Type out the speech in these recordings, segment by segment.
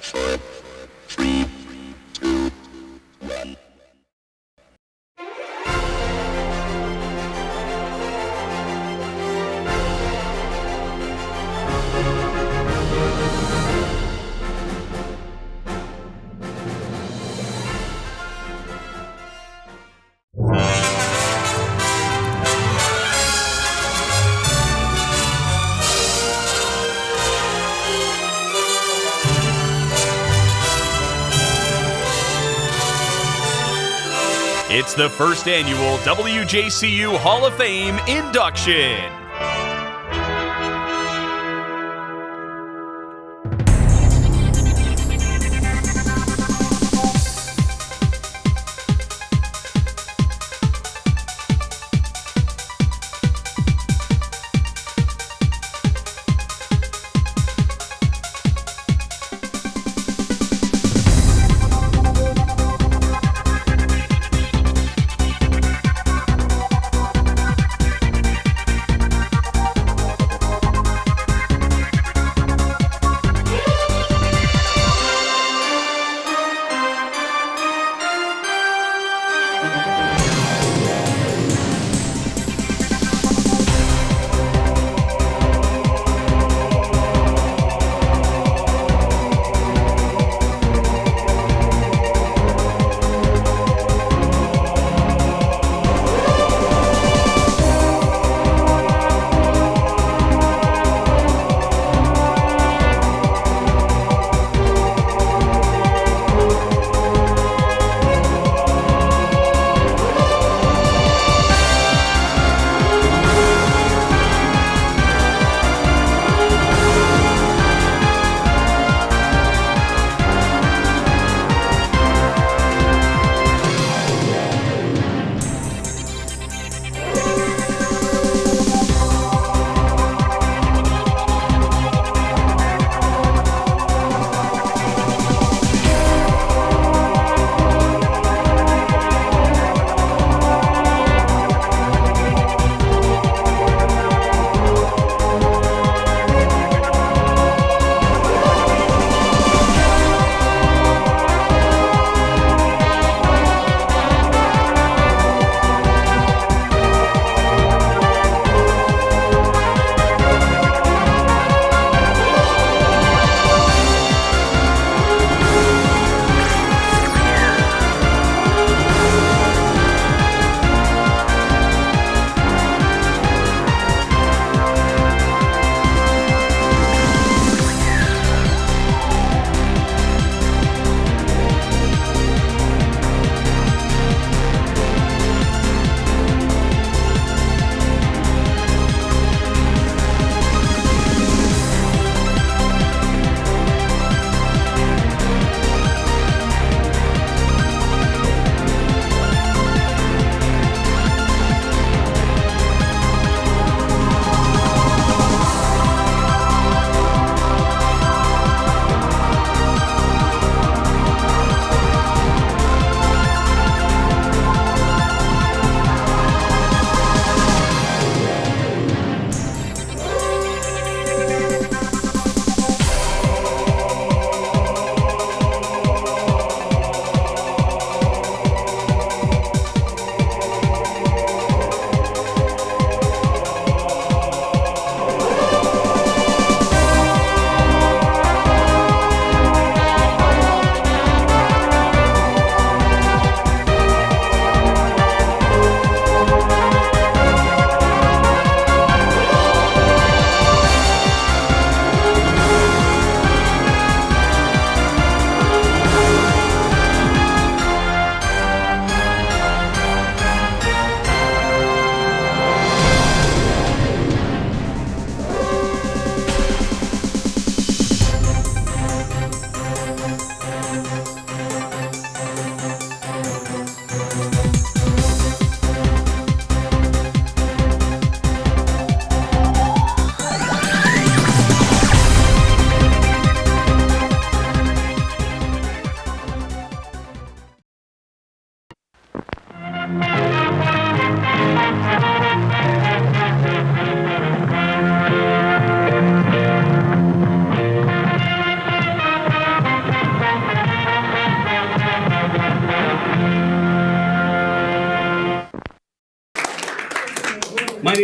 4, 3, 2, 1. It's the first annual WJCU Hall of Fame Induction.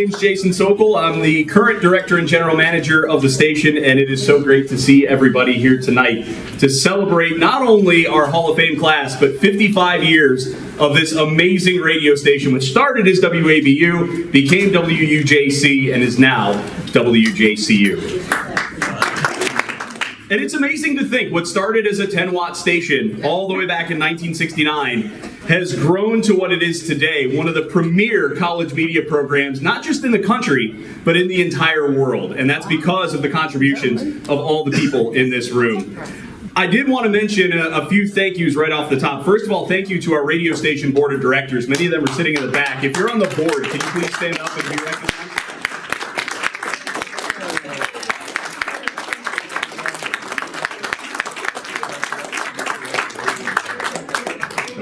name's Jason Sokol. I'm the current director and general manager of the station, and it is so great to see everybody here tonight to celebrate not only our Hall of Fame class, but 55 years of this amazing radio station, which started as WABU, became WUJC, and is now WJCU. And it's amazing to think what started as a 10-watt station all the way back in 1969 has grown to what it is today, one of the premier college media programs, not just in the country, but in the entire world. And that's because of the contributions of all the people in this room. I did want to mention a few thank yous right off the top. First of all, thank you to our radio station board of directors. Many of them are sitting in the back. If you're on the board, can you please stand up and be recognized?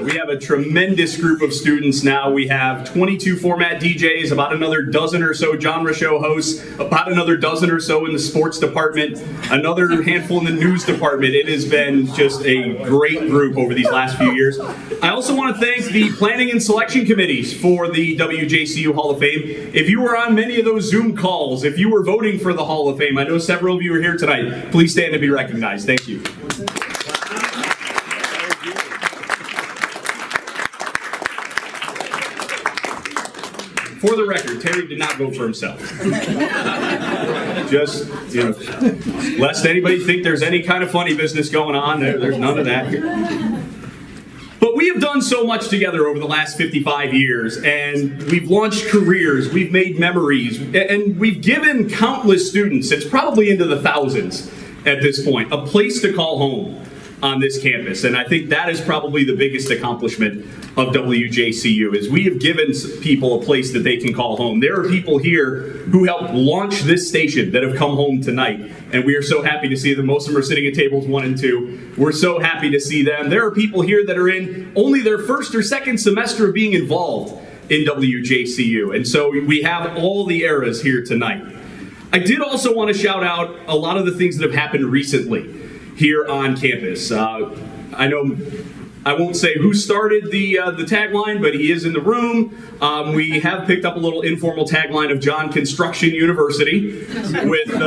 We have a tremendous group of students now. We have 22 format DJs, about another dozen or so genre show hosts, about another dozen or so in the sports department, another handful in the news department. It has been just a great group over these last few years. I also want to thank the planning and selection committees for the WJCU Hall of Fame. If you were on many of those Zoom calls, if you were voting for the Hall of Fame, I know several of you are here tonight. Please stand to be recognized. Thank you. For the record, Terry did not vote for himself. Just, lest anybody think there's any kind of funny business going on, there's none of that here. But we have done so much together over the last 55 years, and we've launched careers, we've made memories, and we've given countless students, it's probably into the thousands at this point, a place to call home on this campus. And I think that is probably the biggest accomplishment of WJCU, is we have given people a place that they can call home. There are people here who helped launch this station that have come home tonight, and we are so happy to see them. Most of them are sitting at tables 1 and 2. We're so happy to see them. There are people here that are in only their first or second semester of being involved in WJCU, and so we have all the eras here tonight. I did also want to shout out a lot of the things that have happened recently here on campus. I know I won't say who started the tagline, but he is in the room. We have picked up a little informal tagline of John Construction University with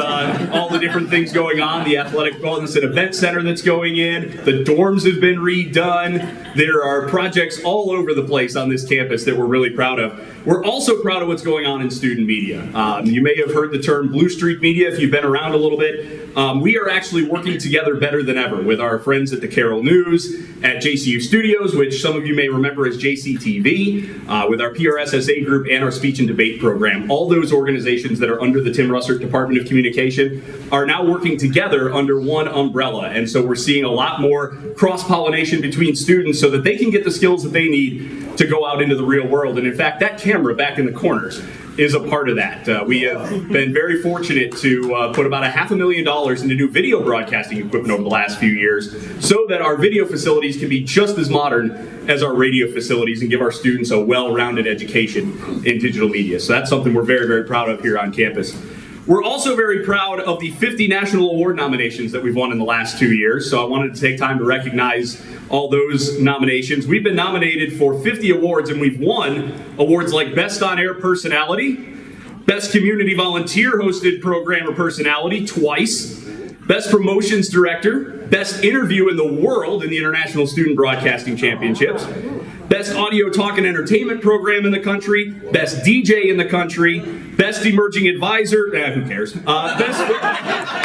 all the different things going on, the athletic wellness and event center that's going in, the dorms have been redone. There are projects all over the place on this campus that we're really proud of. We're also proud of what's going on in student media. You may have heard the term Blue Streak Media if you've been around a little bit. We are actually working together better than ever with our friends at the Carroll News, at JCU Studios, which some of you may remember as JCTV, with our PRSSA group and our speech and debate program. All those organizations that are under the Tim Russert Department of Communication are now working together under one umbrella. And so we're seeing a lot more cross-pollination between students so that they can get the skills that they need to go out into the real world. And in fact, that camera back in the corners is a part of that. We have been very fortunate to put about $500,000 into new video broadcasting equipment over the last few years so that our video facilities can be just as modern as our radio facilities and give our students a well-rounded education in digital media. So that's something we're very, very proud of here on campus. We're also very proud of the 50 national award nominations that we've won in the last 2 years, so I wanted to take time to recognize all those nominations. We've been nominated for 50 awards, and we've won awards like Best On-Air Personality, Best Community Volunteer Hosted Program or Personality twice, Best Promotions Director, Best Interview in the World in the International Student Broadcasting Championships, Best Audio Talk and Entertainment Program in the country, Best DJ in the country, Best Emerging Advisor, who cares? Put that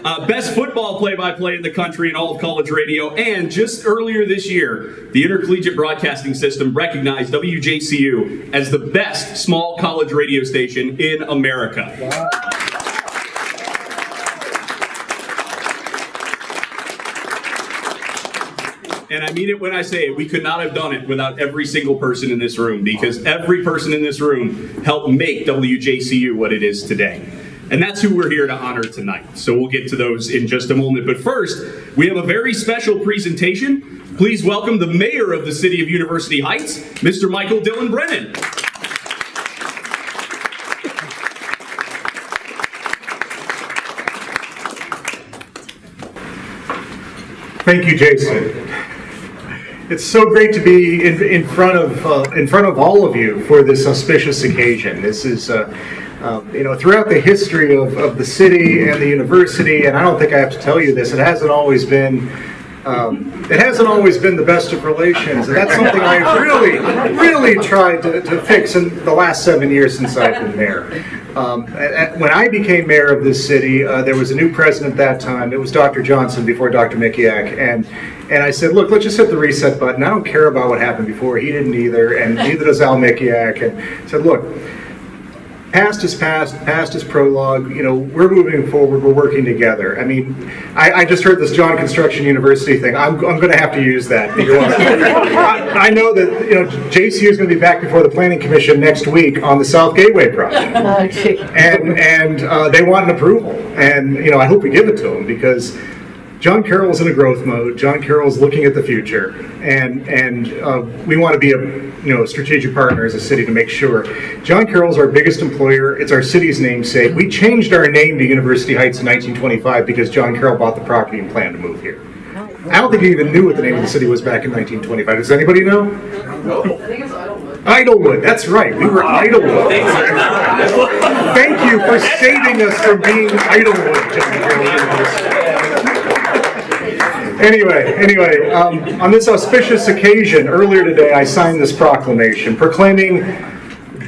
on. Best Football Play-by-Play in the country in all of college radio, and just earlier this year, the Intercollegiate Broadcasting System recognized WJCU as the best small college radio station in America. Wow. And I mean it when I say it, we could not have done it without every single person in this room, because every person in this room helped make WJCU what it is today. And that's who we're here to honor tonight. So we'll get to those in just a moment. But first, we have a very special presentation. Please welcome the mayor of the city of University Heights, Mr. Michael Dillon Brennan. Thank you, Jason. It's so great to be in front of all of you for this auspicious occasion. This is, throughout the history of the city and the university, and I don't think I have to tell you this, it hasn't always been the best of relations, and that's something I've really tried to fix in the last 7 years since I've been mayor. When I became mayor of this city, there was a new president at that time. It was Dr. Johnson before Dr. Mikiak, and I said, look, let's just hit the reset button. I don't care about what happened before. He didn't either, and neither does Al Mikiak. And I said, look, past is past, past is prologue. We're moving forward. We're working together. I mean, I just heard this John Construction University thing. I'm going to have to use that. I know that JCU is going to be back before the Planning Commission next week on the South Gateway project, and they want an approval. And I hope we give it to them because John Carroll's in a growth mode. John Carroll's looking at the future, and we want to be a strategic partner as a city to make sure. John Carroll's our biggest employer. It's our city's namesake. We changed our name to University Heights in 1925 because John Carroll bought the property and planned to move here. I don't think he even knew what the name of the city was back in 1925. Does anybody know? No. I think it's Idlewood. Idlewood, that's right. We were Idlewood. Thank you for saving us from being Idlewood, John Carroll University. Anyway, on this auspicious occasion, earlier today, I signed this proclamation proclaiming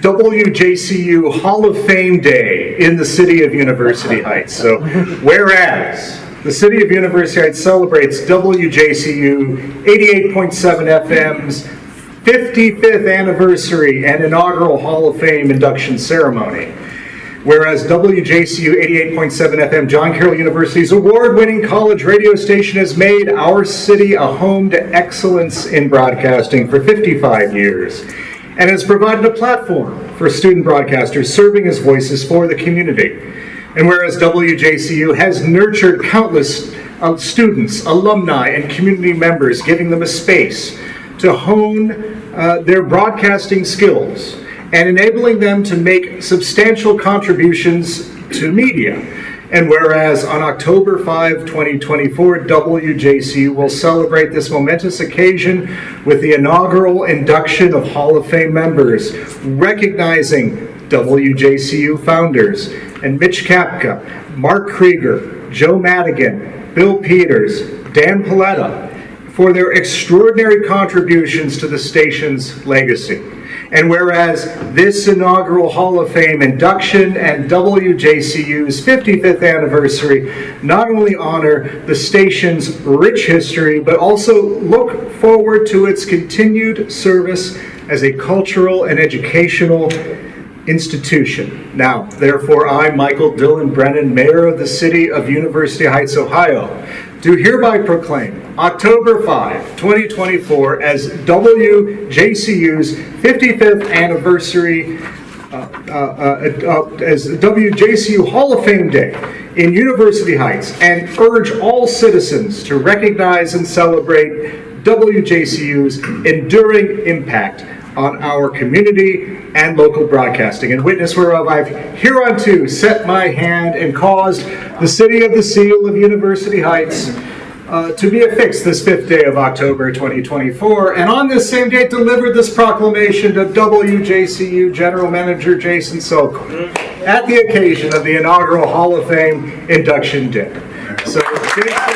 WJCU Hall of Fame Day in the city of University Heights. So, whereas the city of University Heights celebrates WJCU 88.7 FM's 55th anniversary and inaugural Hall of Fame induction ceremony. Whereas WJCU 88.7 FM, John Carroll University's award-winning college radio station has made our city a home to excellence in broadcasting for 55 years and has provided a platform for student broadcasters serving as voices for the community. And whereas WJCU has nurtured countless students, alumni, and community members, giving them a space to hone their broadcasting skills and enabling them to make substantial contributions to media. And whereas on October 5, 2024, WJCU will celebrate this momentous occasion with the inaugural induction of Hall of Fame members, recognizing WJCU founders and Mitch Kapka, Mark Krieger, Joe Madigan, Bill Peters, Dan Paletta for their extraordinary contributions to the station's legacy. And whereas this inaugural Hall of Fame induction and WJCU's 55th anniversary not only honor the station's rich history, but also look forward to its continued service as a cultural and educational institution. Now, therefore, I, Michael Dylan Brennan, Mayor of the City of University Heights, Ohio, do hereby proclaim October 5, 2024 as WJCU's 55th anniversary, as WJCU Hall of Fame Day in University Heights, and urge all citizens to recognize and celebrate WJCU's enduring impact on our community and local broadcasting, in witness whereof I've hereunto set my hand and caused the City of the Seal of University Heights to be affixed this 5th day of October 2024, and on this same date delivered this proclamation to WJCU General Manager Jason Sokol at the occasion of the inaugural Hall of Fame induction day. So, Jason,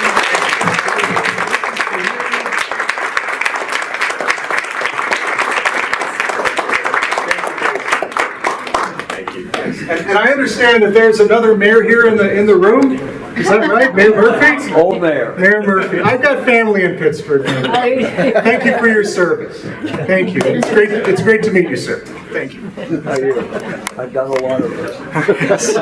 and I understand that there's another mayor here in the room. Is that right, Mayor Murphy? Old Mayor. Mayor Murphy. I've got family in Pittsburgh. Thank you for your service. Thank you. It's great. It's great to meet you, sir. Thank you. How are you? I've done a lot of this.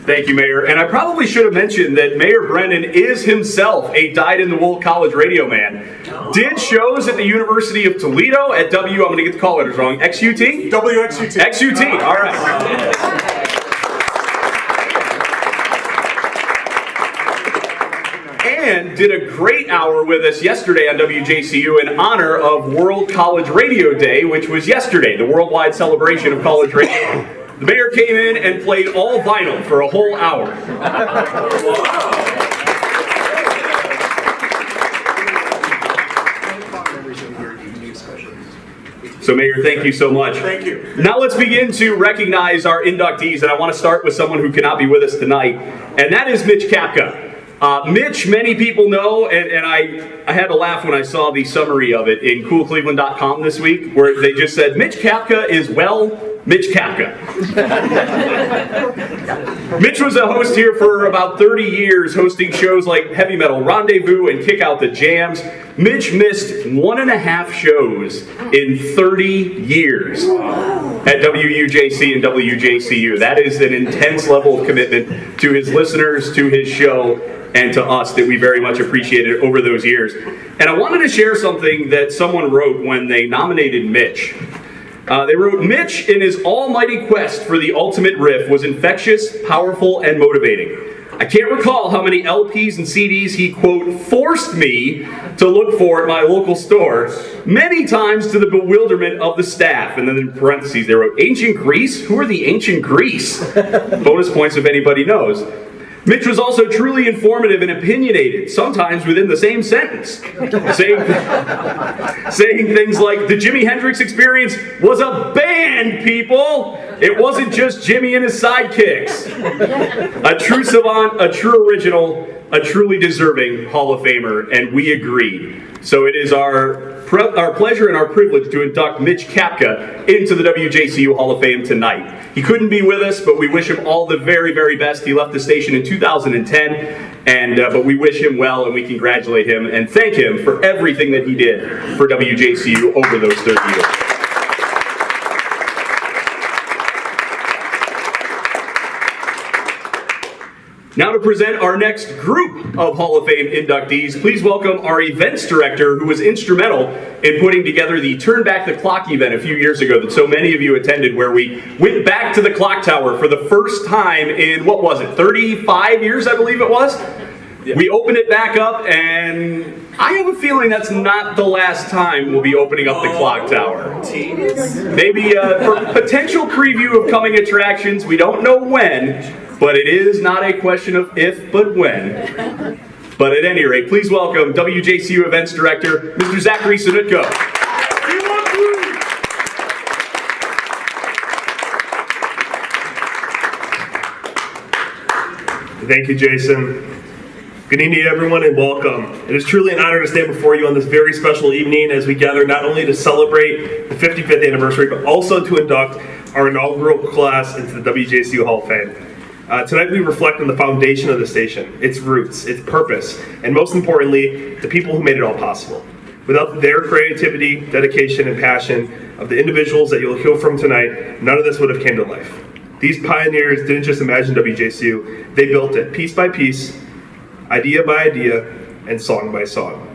Thank you, Mayor. And I probably should have mentioned that Mayor Brennan is himself a dyed-in-the-wool college radio man. Did shows at the University of Toledo at I'm going to get the call letters wrong, XUT? WXUT. XUT, all right. And did a great hour with us yesterday on WJCU in honor of World College Radio Day, which was yesterday, the worldwide celebration of college radio. The mayor came in and played all vinyl for a whole hour. So Mayor, thank you so much. Thank you. Now let's begin to recognize our inductees, and I want to start with someone who cannot be with us tonight, and that is Mitch Kapka. Mitch, many people know, and I had to laugh when I saw the summary of it in coolcleveland.com this week, where they just said, Mitch Kapka is, well, Mitch Kapka. Mitch was a host here for about 30 years, hosting shows like Heavy Metal Rendezvous and Kick Out the Jams. Mitch missed 1.5 shows in 30 years at WUJC and WJCU. That is an intense level of commitment to his listeners, to his show, and to us that we very much appreciated over those years. And I wanted to share something that someone wrote when they nominated Mitch. They wrote, Mitch, in his almighty quest for the ultimate riff, was infectious, powerful, and motivating. I can't recall how many LPs and CDs he, quote, forced me to look for at my local store, many times to the bewilderment of the staff. And then in parentheses, they wrote, Ancient Greece? Who are the Ancient Greece? Bonus points if anybody knows. Mitch was also truly informative and opinionated, sometimes within the same sentence. Saying things like, the Jimi Hendrix Experience was a band, people! It wasn't just Jimmy and his sidekicks. A true savant, a true original, a truly deserving Hall of Famer, and we agreed. So it is our pleasure and our privilege to induct Mitch Kapka into the WJCU Hall of Fame tonight. He couldn't be with us, but we wish him all the very, very best. He left the station in 2010, but we wish him well, and we congratulate him and thank him for everything that he did for WJCU over those 30 years. Now to present our next group of Hall of Fame inductees, please welcome our events director who was instrumental in putting together the Turn Back the Clock event a few years ago that so many of you attended, where we went back to the clock tower for the first time in, 35 years, I believe it was? Yeah. We opened it back up, and I have a feeling that's not the last time we'll be opening up the clock tower. Maybe for potential preview of coming attractions, we don't know when, but it is not a question of if, but when. But at any rate, please welcome WJCU Events Director, Mr. Zachary Sanutko. Thank you, Jason. Good evening, everyone, and welcome. It is truly an honor to stand before you on this very special evening as we gather not only to celebrate the 55th anniversary, but also to induct our inaugural class into the WJCU Hall of Fame. Tonight we reflect on the foundation of the station, its roots, its purpose, and most importantly, the people who made it all possible. Without their creativity, dedication, and passion of the individuals that you'll hear from tonight, none of this would have came to life. These pioneers didn't just imagine WJCU, they built it piece by piece, idea by idea, and song by song.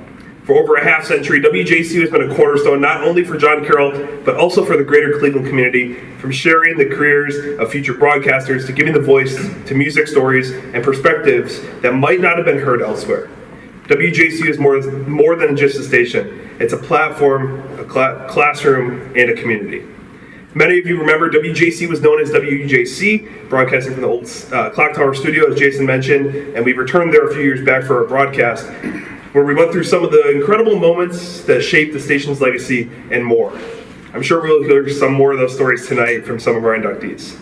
For over a half century, WJCU has been a cornerstone not only for John Carroll, but also for the greater Cleveland community, from sharing the careers of future broadcasters to giving the voice to music stories and perspectives that might not have been heard elsewhere. WJCU is more than just a station. It's a platform, a classroom, and a community. Many of you remember WJC was known as WUJC, broadcasting from the old Clock Tower studio, as Jason mentioned, and we returned there a few years back for our broadcast, where we went through some of the incredible moments that shaped the station's legacy and more. I'm sure we'll hear some more of those stories tonight from some of our inductees.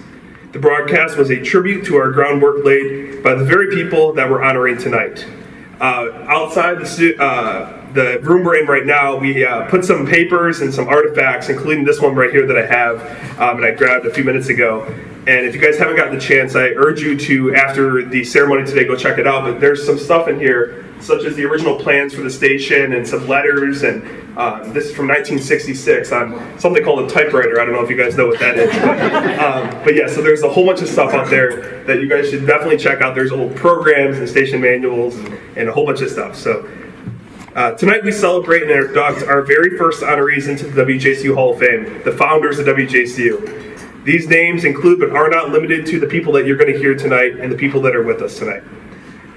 The broadcast was a tribute to our groundwork laid by the very people that we're honoring tonight. Outside the room we're in right now, we put some papers and some artifacts, including this one right here that I have, and I grabbed a few minutes ago. And if you guys haven't gotten the chance, I urge you to, after the ceremony today, go check it out. But there's some stuff in here, such as the original plans for the station and some letters, and this is from 1966 on something called a typewriter. I don't know if you guys know what that is. But yeah, so there's a whole bunch of stuff out there that you guys should definitely check out. There's old programs and station manuals and a whole bunch of stuff. So tonight we celebrate and induct our very first honorees into the WJCU Hall of Fame, the founders of WJCU. These names include, but are not limited to, the people that you're going to hear tonight and the people that are with us tonight.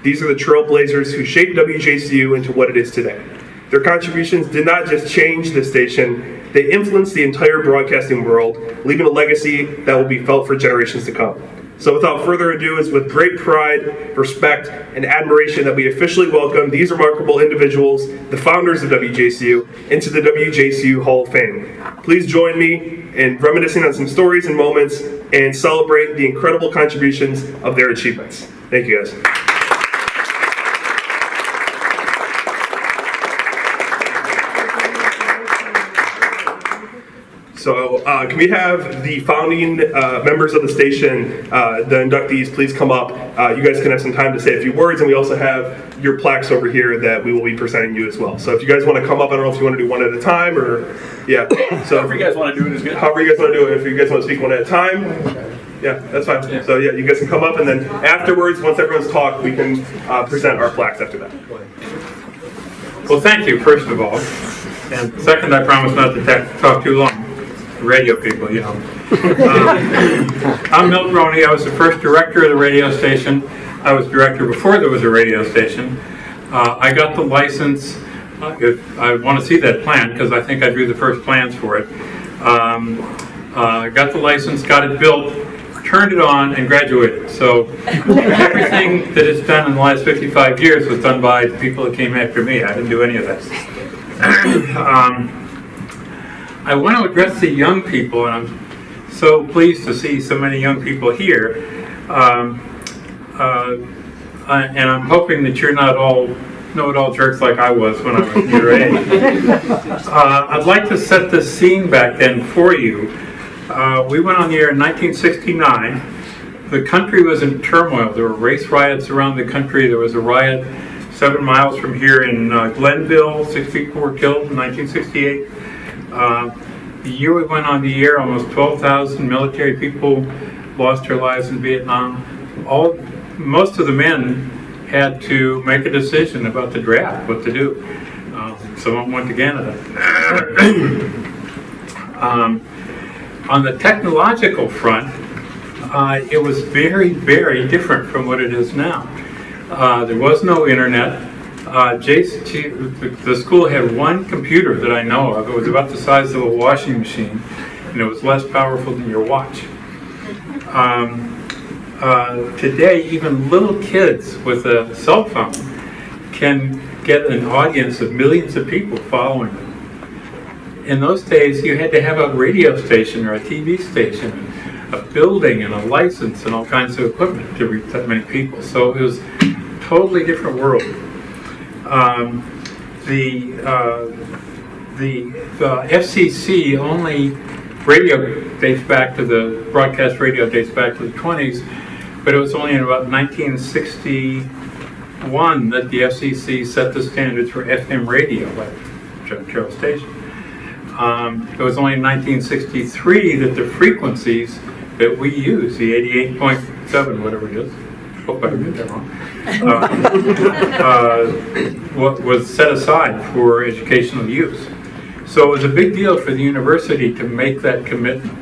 These are the trailblazers who shaped WJCU into what it is today. Their contributions did not just change the station, they influenced the entire broadcasting world, leaving a legacy that will be felt for generations to come. So without further ado, it's with great pride, respect, and admiration that we officially welcome these remarkable individuals, the founders of WJCU, into the WJCU Hall of Fame. Please join me in reminiscing on some stories and moments and celebrate the incredible contributions of their achievements. Thank you, guys. So can we have the founding members of the station, the inductees, please come up. You guys can have some time to say a few words, and we also have your plaques over here that we will be presenting you as well. So if you guys want to come up, I don't know if you want to do one at a time or, yeah. So However you guys want to do it is good. however you guys want to do it. If you guys want to speak one at a time, yeah, that's fine. Yeah. So yeah, you guys can come up, and then afterwards, once everyone's talked, we can present our plaques after that. Well, thank you, first of all. And second, I promise not to talk too long. Radio people, you know. I'm Milt Roney. I was the first director of the radio station. I was director before there was a radio station. I got the license. If I want to see that plan, because I think I drew the first plans for it. Got the license, got it built, turned it on, and graduated. So everything that is done in the last 55 years was done by the people that came after me. I didn't do any of that. I want to address the young people, and I'm so pleased to see so many young people here. And I'm hoping that you're not all know-it-all jerks like I was when I was your age. I'd like to set the scene back then for you. We went on the air in 1969. The country was in turmoil. There were race riots around the country. There was a riot 7 miles from here in Glenville. 6 people were killed in 1968. The year we went on the air, almost 12,000 military people lost their lives in Vietnam. Most of the men had to make a decision about the draft, what to do. Some of them went to Canada. On the technological front, it was very, very different from what it is now. There was no internet. The school had one computer that I know of. It was about the size of a washing machine, and it was less powerful than your watch. Today, even little kids with a cell phone can get an audience of millions of people following them. In those days, you had to have a radio station or a TV station, a building and a license and all kinds of equipment to reach that many people. So it was a totally different world. The FCC only radio dates back to the broadcast radio dates back to the 20s, but it was only in about 1961 that the FCC set the standards for FM radio, like John Carroll station. It was only in 1963 that the frequencies that we use, the 88.7, whatever it is, hope I didn't get that wrong, was set aside for educational use. So it was a big deal for the university to make that commitment.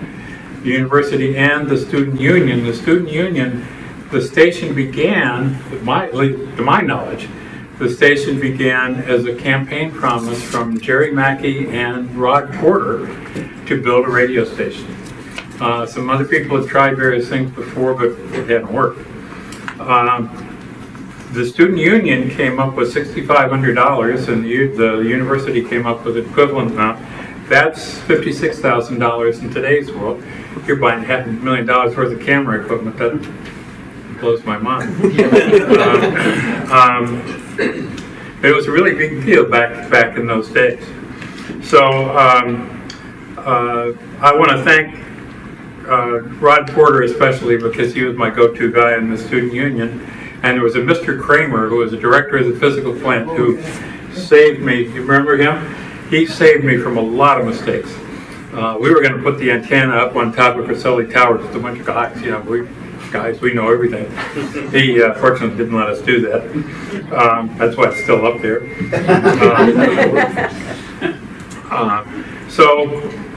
The university and the student union. The student union, the station began, to my knowledge, the station began as a campaign promise from Jerry Mackey and Rod Porter to build a radio station. Some other people had tried various things before, but it hadn't worked. The student union came up with $6,500, and the university came up with an equivalent amount. That's $56,000 in today's world. You're buying $500,000 worth of camera equipment. That blows my mind. It was a really big deal back in those days. So I want to thank Rod Porter especially, because he was my go-to guy in the student union. And there was a Mr. Kramer, who was the director of the physical plant, who saved me. You remember him? He saved me from a lot of mistakes. We were going to put the antenna up on top of Caselli Tower, just a bunch of guys. You know, we know everything. He fortunately didn't let us do that. That's why it's still up there.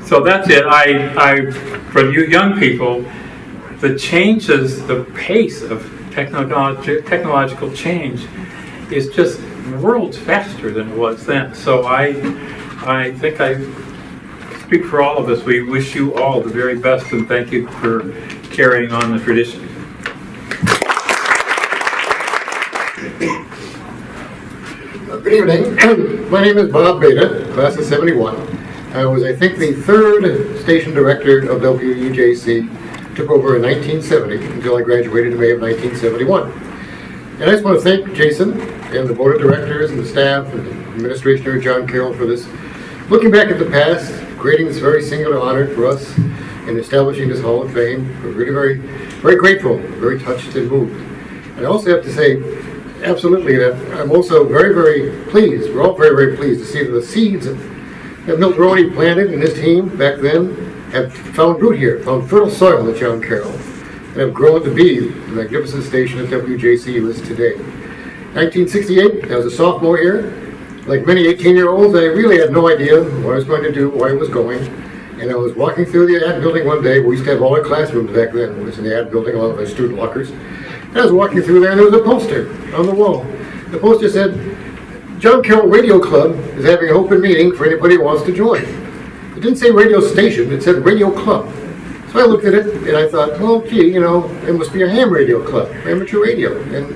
So that's it. For you young people, the changes, the pace of technological change is just worlds faster than it was then. So I think I speak for all of us. We wish you all the very best, and thank you for carrying on the tradition. Good evening. My name is Bob Beta, class of 71. I was, I think, the third station director of WUJC. Took over in 1970 until I graduated in May of 1971. And I just want to thank Jason and the board of directors and the staff and the administration here at John Carroll for this. Looking back at the past, creating this very singular honor for us and establishing this Hall of Fame. We're really very, very grateful, very touched and moved. And I also have to say, absolutely, that I'm also very, very pleased. We're all very, very pleased to see that the seeds that Milt Roney planted and his team back then have found root here, found fertile soil at John Carroll, and have grown to be the magnificent station that WJCU is today. 1968, I was a sophomore here. Like many 18-year-olds, I really had no idea what I was going to do, where I was going. And I was walking through the ad building one day. We used to have all our classrooms back then. It was in the ad building, all of our student lockers. And I was walking through there, and there was a poster on the wall. The poster said, John Carroll Radio Club is having an open meeting for anybody who wants to join. It didn't say radio station, it said radio club. So I looked at it, and I thought, well, gee, you know, it must be a ham radio club, amateur radio. And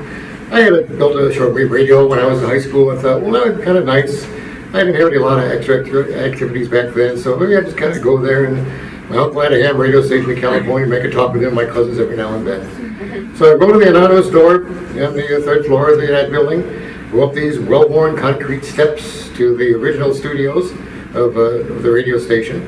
I had built a shortwave radio when I was in high school. I thought, well, that would be kind of nice. I didn't have a lot of extra activities back then, so maybe I'd just kind of go there. And my uncle had a ham radio station in California, make a talk with him, my cousins every now and then. So I go to the anonymous door on the third floor of the ad building, go up these well-worn concrete steps to the original studios of the radio station.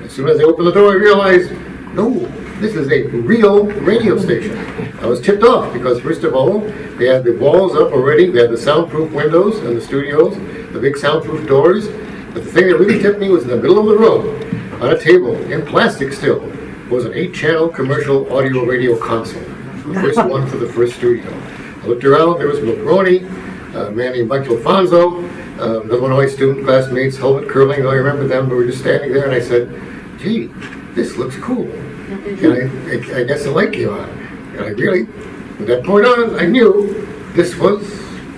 As soon as I open the door, I realized, no, this is a real radio station. I was tipped off because, first of all, they had the walls up already. They had the soundproof windows in the studios, the big soundproof doors. But the thing that really tipped me was in the middle of the room, on a table, in plastic still, was an 8-channel commercial audio radio console. The first one for the first studio. I looked around, there was Milt Roney, a man named Michael Alfonso, another one of my student classmates, Helmut Curling, I remember them, but we were just standing there, and I said, gee, this looks cool. And I guess the light came on. And I really, from that point on, I knew this was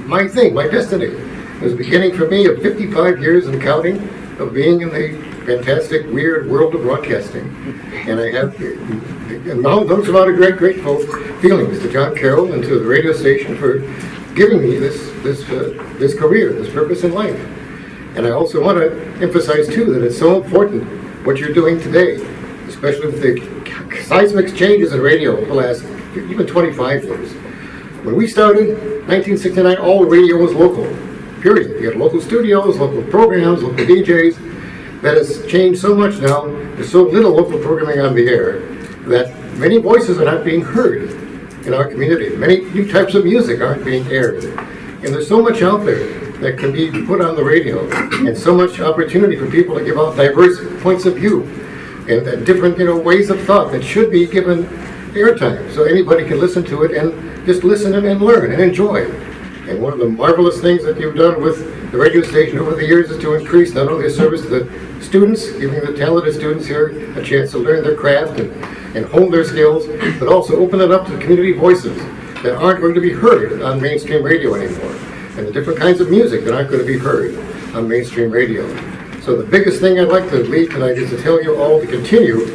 my thing, my destiny. It was the beginning for me of 55 years and counting of being in the fantastic, weird world of broadcasting. And I have those amount of grateful feelings to John Carroll and to the radio station for giving me this career, this purpose in life. And I also want to emphasize too that it's so important what you're doing today, especially with the seismic changes in radio the last even 25 years. When we started, 1969, all radio was local, period. You had local studios, local programs, local DJs. That has changed so much now. There's so little local programming on the air that many voices are not being heard in our community. Many new types of music aren't being aired. And there's so much out there that can be put on the radio, and so much opportunity for people to give out diverse points of view and different ways of thought that should be given airtime so anybody can listen to it and just listen and learn and enjoy. And one of the marvelous things that you've done with the radio station over the years is to increase not only the service to the students, giving the talented students here a chance to learn their craft and hone their skills, but also open it up to community voices that aren't going to be heard on mainstream radio anymore, and the different kinds of music that aren't going to be heard on mainstream radio. So the biggest thing I'd like to leave tonight is to tell you all to continue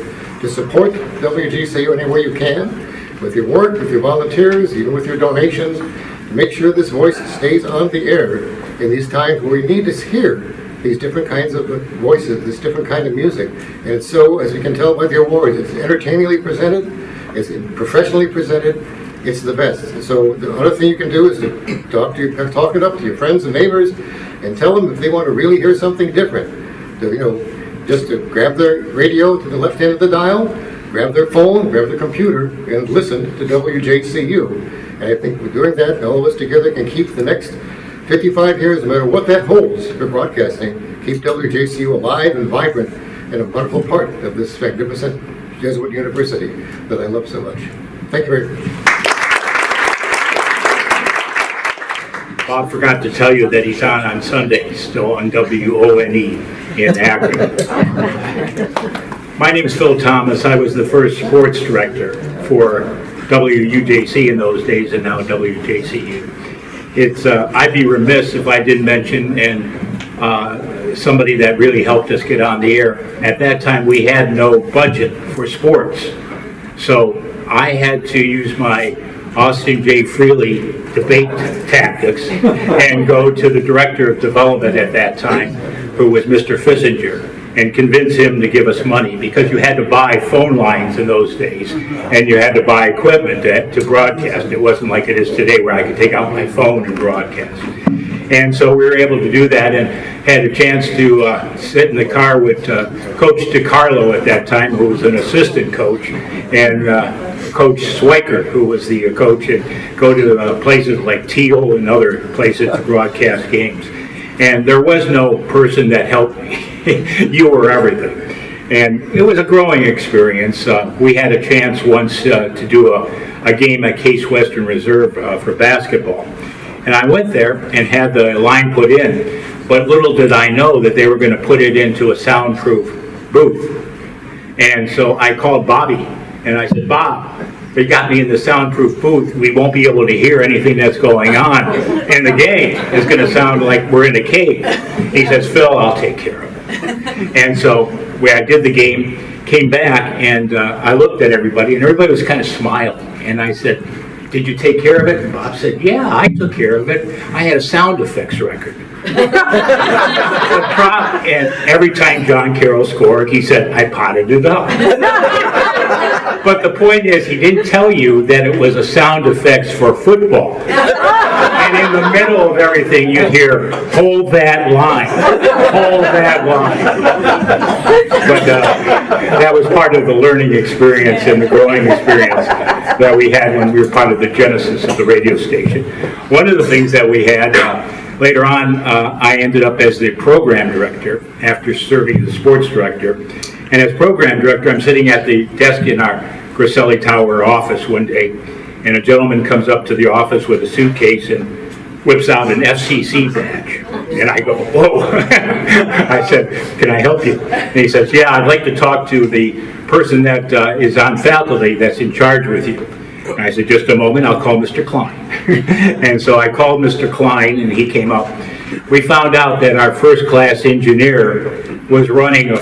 to support WGCU any way you can, with your work, with your volunteers, even with your donations, to make sure this voice stays on the air in these times where we need to hear these different kinds of voices, this different kind of music. And it's so, as you can tell by the awards, it's entertainingly presented, it's professionally presented, it's the best. And so the other thing you can do is to talk it up to your friends and neighbors and tell them if they want to really hear something different. Just to grab their radio to the left hand of the dial, grab their phone, grab their computer, and listen to WJCU. And I think we're doing that, and all of us together can keep the next 55 years, no matter what that holds for broadcasting, keep WJCU alive and vibrant and a wonderful part of this magnificent Jesuit university that I love so much. Thank you very much. Bob forgot to tell you that he's on Sundays, still on WONE in Akron. My name is Phil Thomas. I was the first sports director for WUJC in those days, and now WJCU. I'd be remiss if I didn't mention somebody that really helped us get on the air. At that time, we had no budget for sports, so I had to use my Austin J. Freely debate tactics and go to the director of development at that time, who was Mr. Fissinger, and convince him to give us money, because you had to buy phone lines in those days and you had to buy equipment to broadcast. It wasn't like it is today where I could take out my phone and broadcast. And so we were able to do that, and had a chance to sit in the car with Coach DiCarlo at that time, who was an assistant coach, and Coach Swiker, who was the coach, and go to places like Teal and other places to broadcast games. And there was no person that helped me. You were everything. And it was a growing experience. We had a chance once to do a game at Case Western Reserve for basketball. And I went there and had the line put in, but little did I know that they were going to put it into a soundproof booth. And so I called Bobby, and I said, Bob, they got me in the soundproof booth. We won't be able to hear anything that's going on in the game. It's going to sound like we're in a cave. He says, Phil, I'll take care of it. And so I did the game, came back, and I looked at everybody, and everybody was kind of smiling. And I said, did you take care of it? And Bob said, yeah, I took care of it. I had a sound effects record. And every time John Carroll scored, he said, I potted it up. But the point is, he didn't tell you that it was a sound effects for football. And in the middle of everything, you hear, hold that line, hold that line. But that was part of the learning experience and the growing experience that we had when we were part of the genesis of the radio station. One of the things that we had, later on, I ended up as the program director after serving as the sports director. And as program director, I'm sitting at the desk in our Griselli Tower office one day, and a gentleman comes up to the office with a suitcase and whips out an FCC badge. And I go, whoa. I said, can I help you? And he says, yeah, I'd like to talk to the person that is on faculty that's in charge with you. And I said, just a moment, I'll call Mr. Klein. And so I called Mr. Klein, and he came up. We found out that our first class engineer was running a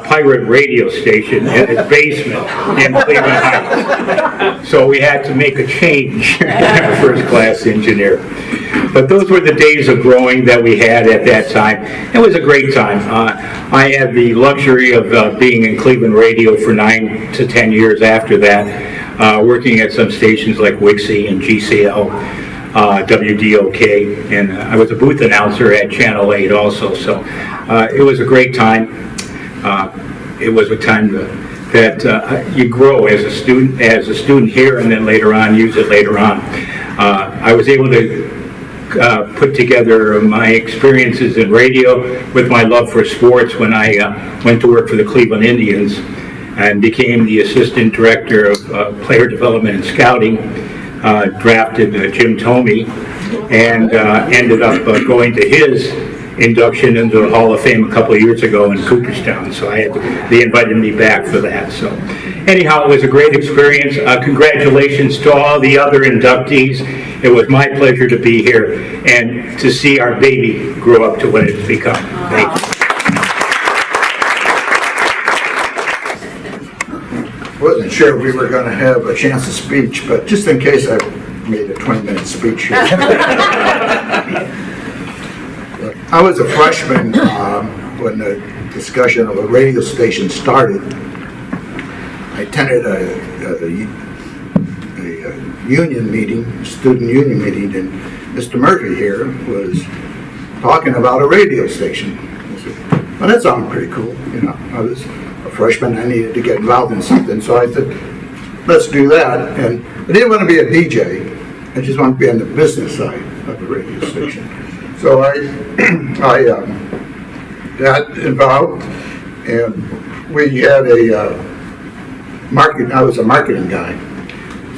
pirate radio station in his basement in Cleveland Heights. So we had to make a change in our first class engineer. But those were the days of growing that we had at that time. It was a great time. I had the luxury of being in Cleveland radio for 9 to 10 years after that, working at some stations like Wjcu and GCL. WDOK, and I was a booth announcer at Channel 8 also, so it was a great time. It was a time that you grow as a student here, and then later on, use it later on. I was able to put together my experiences in radio with my love for sports when I went to work for the Cleveland Indians and became the assistant director of player development and scouting. Drafted Jim Thome, and ended up going to his induction into the Hall of Fame a couple of years ago in Cooperstown. So they invited me back for that. So anyhow, it was a great experience. Congratulations to all the other inductees. It was my pleasure to be here and to see our baby grow up to what it's become. Thank you. Wasn't sure we were going to have a chance to speech, but just in case I made a 20-minute speech here. I was a freshman when the discussion of a radio station started. I attended a union meeting, student union meeting, and Mr. Murphy here was talking about a radio station. I said, well, that sounded pretty cool. You know, I was a freshman, I needed to get involved in something, so I said, let's do that. And I didn't want to be a DJ, I just wanted to be on the business side of the radio station. So I got involved, and we had I was a marketing guy.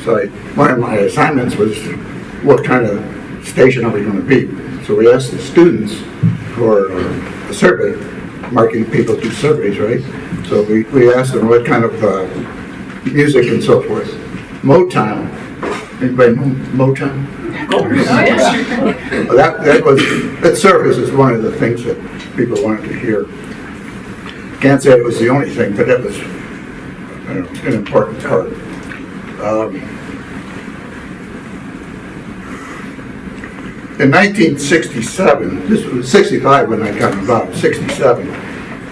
So one of my assignments was what kind of station are we going to be. So we asked the students for a survey. Marketing people do surveys, right? So we asked them what kind of music and so forth. Motown. Anybody know Motown? Oh, yeah. Well, that service is one of the things that people wanted to hear. Can't say it was the only thing, but that was an important part. in 1967, this was 65 when I got involved, 67,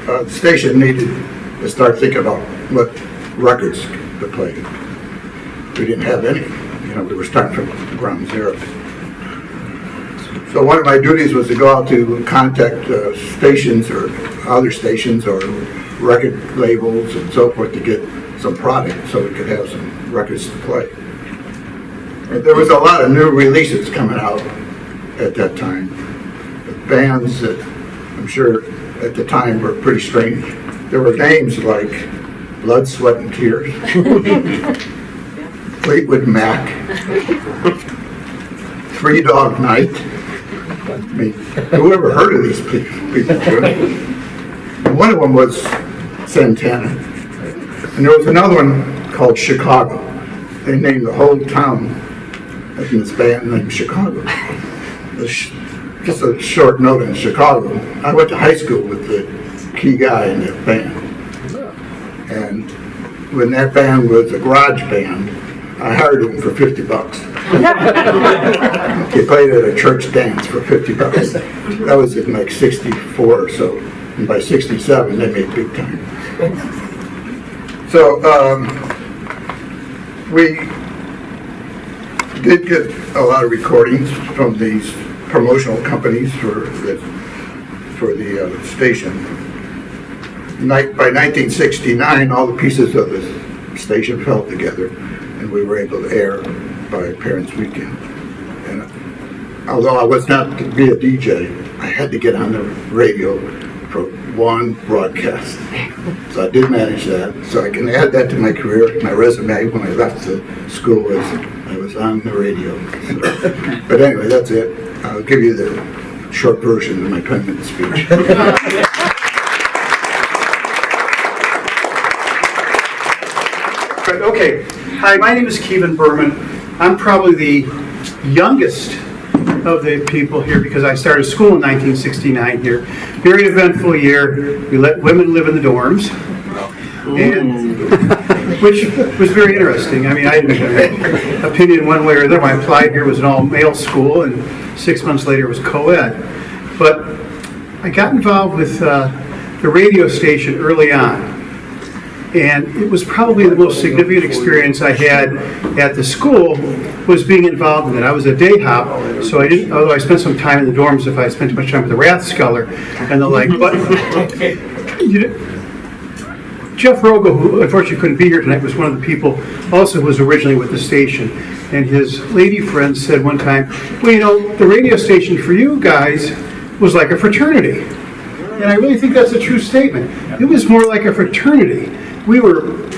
the station needed to start thinking about what records to play. We didn't have any. We were starting from ground zero. So one of my duties was to go out to contact stations or other stations or record labels and so forth to get some product so we could have some records to play. And there was a lot of new releases coming out at that time. Bands that I'm sure at the time were pretty strange. There were names like Blood, Sweat, and Tears, Fleetwood Mac, Three Dog Night. I mean, who ever heard of these people? And one of them was Santana. And there was another one called Chicago. They named the whole town in this band named Chicago. Just a short note in Chicago. I went to high school with the key guy in that band. And when that band was a garage band, I hired him for $50. He played at a church dance for $50. That was in like 64 or so. And by 67, they made big time. So we did get a lot of recordings from these promotional companies for the station. By 1969, all the pieces of the station fell together, and we were able to air by Parents' Weekend. And although I was not to be a DJ, I had to get on the radio for one broadcast. So I did manage that. So I can add that to my career. My resume when I left the school was I was on the radio. So, but anyway, that's it. I'll give you the short version of my 10-minute speech. Okay. Hi, my name is Kevin Berman. I'm probably the youngest of the people here because I started school in 1969 here. Very eventful year. We let women live in the dorms, and which was very interesting. I mean, I didn't have an opinion one way or another. When I applied here, it was an all-male school, and 6 months later it was co-ed. But I got involved with the radio station early on. And it was probably the most significant experience I had at the school was being involved in it. I was a day hop, so I didn't, although I spent some time in the dorms if I spent too much time with the Rathskeller and the like. But Jeff Rogo, who unfortunately couldn't be here tonight, was one of the people also who was originally with the station. And his lady friend said one time, well, the radio station for you guys was like a fraternity. And I really think that's a true statement. It was more like a fraternity. We were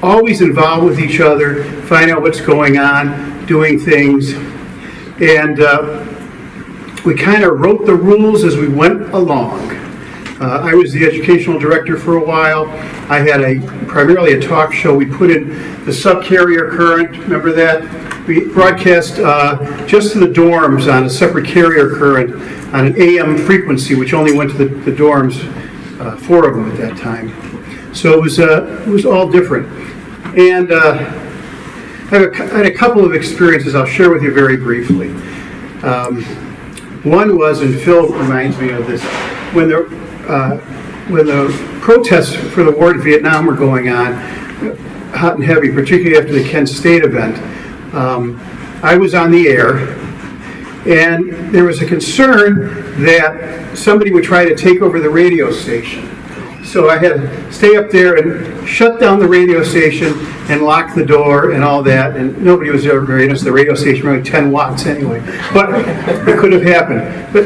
always involved with each other, find out what's going on, doing things, and we kind of wrote the rules as we went along. I was the educational director for a while. I had primarily a talk show. We put in the subcarrier current, remember that? We broadcast just to the dorms on a separate carrier current on an AM frequency, which only went to the dorms, 4 of them at that time. So it was all different. And I had a couple of experiences I'll share with you very briefly. One was, and Phil reminds me of this, when the protests for the war in Vietnam were going on, hot and heavy, particularly after the Kent State event, I was on the air, and there was a concern that somebody would try to take over the radio station. So I had to stay up there and shut down the radio station and lock the door and all that. And nobody was ever very interested. The radio station was only 10 watts anyway. But it could have happened. But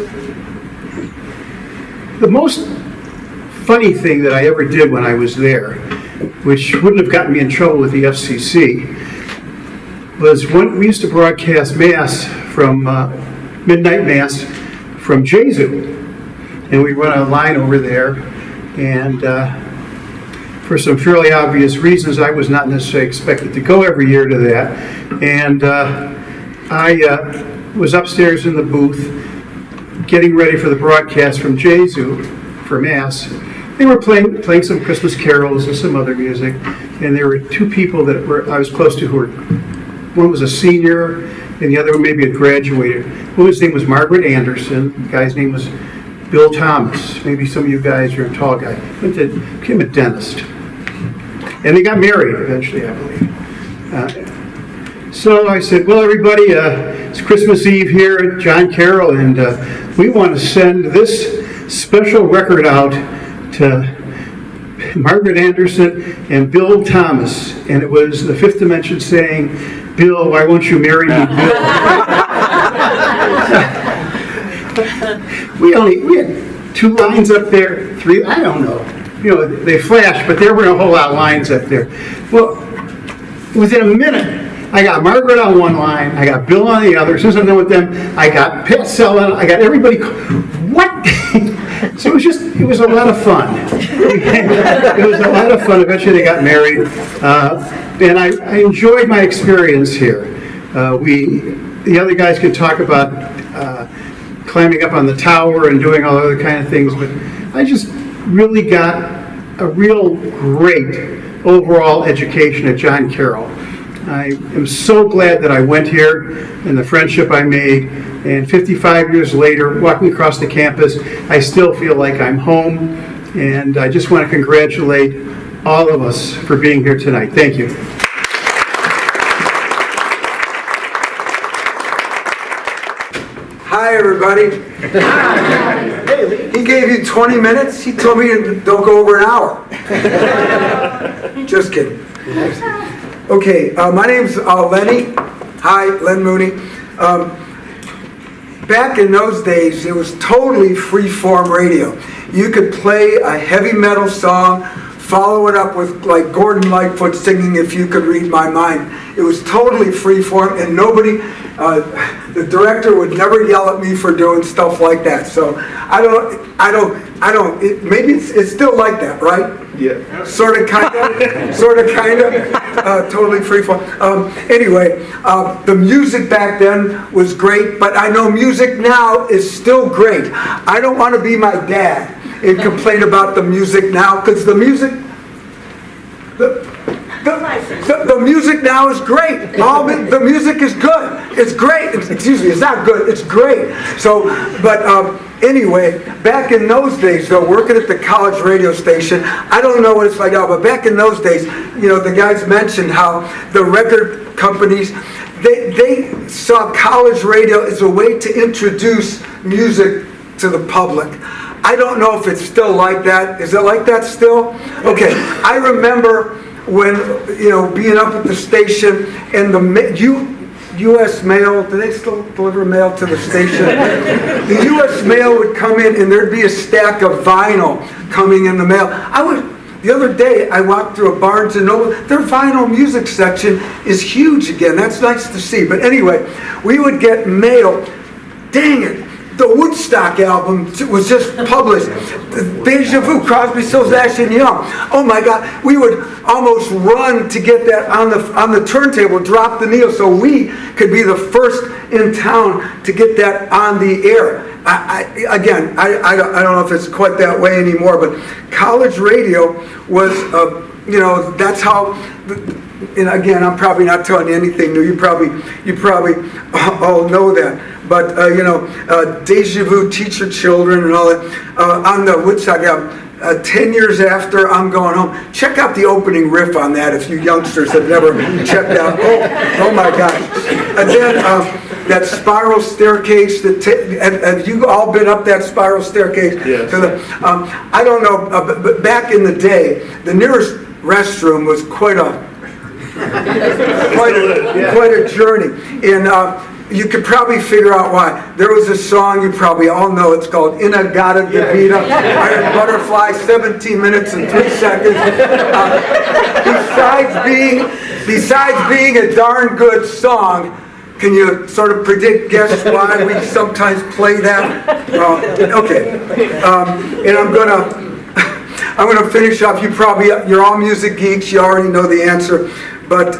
the most funny thing that I ever did when I was there, which wouldn't have gotten me in trouble with the FCC, was when we used to broadcast Mass from midnight Mass from Wjcu. And we'd run a line over there. And for some fairly obvious reasons, I was not necessarily expected to go every year to that. And I was upstairs in the booth getting ready for the broadcast from Wjcu for Mass. They were playing some Christmas carols and some other music. And there were 2 people that I was close to who were, one was a senior and the other one maybe had graduated. Woman's name was Margaret Anderson. The guy's name was Bill Thomas. Maybe some of you guys are a tall guy. Became a dentist. And they got married eventually, I believe. So I said, well, everybody, it's Christmas Eve here at John Carroll, and we want to send this special record out to Margaret Anderson and Bill Thomas. And it was the Fifth Dimension saying, Bill, why won't you marry me, Bill? we had 2 lines up there, 3, I don't know. You know, they flashed, but there weren't a whole lot of lines up there. Well, within a minute, I got Margaret on one line, I got Bill on the other. As soon as I'm done with them, I got Pat Sellon, I got everybody. What? So it was a lot of fun. It was a lot of fun. Eventually they got married. And I enjoyed my experience here. The other guys could talk about climbing up on the tower and doing all other kind of things, but I just really got a real great overall education at John Carroll. I am so glad that I went here and the friendship I made, and 55 years later, walking across the campus, I still feel like I'm home, and I just want to congratulate all of us for being here tonight. Thank you. Hi, everybody. He gave you 20 minutes. He told me to don't go over an hour. Just kidding. Okay, my name's Lenny. Hi, Len Mooney. Back in those days, it was totally free-form radio. You could play a heavy metal song, follow it up with like Gordon Lightfoot singing "If You Could Read My Mind." It was totally free-form, and nobody, the director would never yell at me for doing stuff like that. So maybe it's still like that, right? Yeah. Sort of, kind of, totally freeform. Anyway, the music back then was great, but I know music now is still great. I don't want to be my dad and complain about the music now, because the music now is great. The music is good. It's great. Excuse me, it's not good. It's great. So, but anyway, back in those days, though, working at the college radio station, I don't know what it's like now, but back in those days, you know, the guys mentioned how the record companies, they saw college radio as a way to introduce music to the public. I don't know if it's still like that. Is it like that still? Okay, I remember when, you know, being up at the station and the U.S. mail, do they still deliver mail to the station? The U.S. mail would come in and there'd be a stack of vinyl coming in the mail. The other day I walked through a Barnes & Noble, their vinyl music section is huge again. That's nice to see. But anyway, we would get mail. Dang it. The Woodstock album was just published. Deja Vu, Crosby, Stills, Nash and Young. Oh my God, we would almost run to get that on the turntable, drop the needle, so we could be the first in town to get that on the air. I don't know if it's quite that way anymore, but college radio was, you know, that's how. And again, I'm probably not telling you anything new. You probably all know that. But you know, Deja Vu, Teach Your Children, and all that on the Woodstock album. 10 years after I'm going home, check out the opening riff on that if you youngsters have never checked out. Oh my gosh! And then that spiral staircase. Have you all been up that spiral staircase? Yes. I don't know, but back in the day, the nearest restroom was quite a journey, and you could probably figure out why. There was a song you probably all know. It's called "Inagata Divina," Iron Butterfly, 17 minutes and 3 seconds. Besides being a darn good song, can you sort of guess why we sometimes play that? Okay, and I'm gonna finish up. You're all music geeks. You already know the answer, but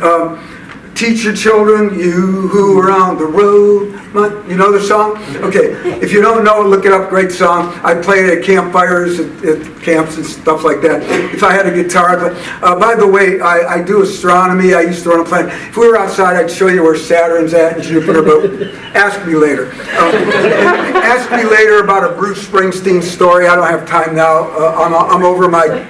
Teach your children, you who are on the road. You know the song? Okay, if you don't know it, look it up, great song. I play it at campfires, at camps and stuff like that. If I had a guitar, by the way, I do astronomy. I used to run a planet. If we were outside, I'd show you where Saturn's at and Jupiter, but ask me later. Ask me later about a Bruce Springsteen story. I don't have time now. I'm over my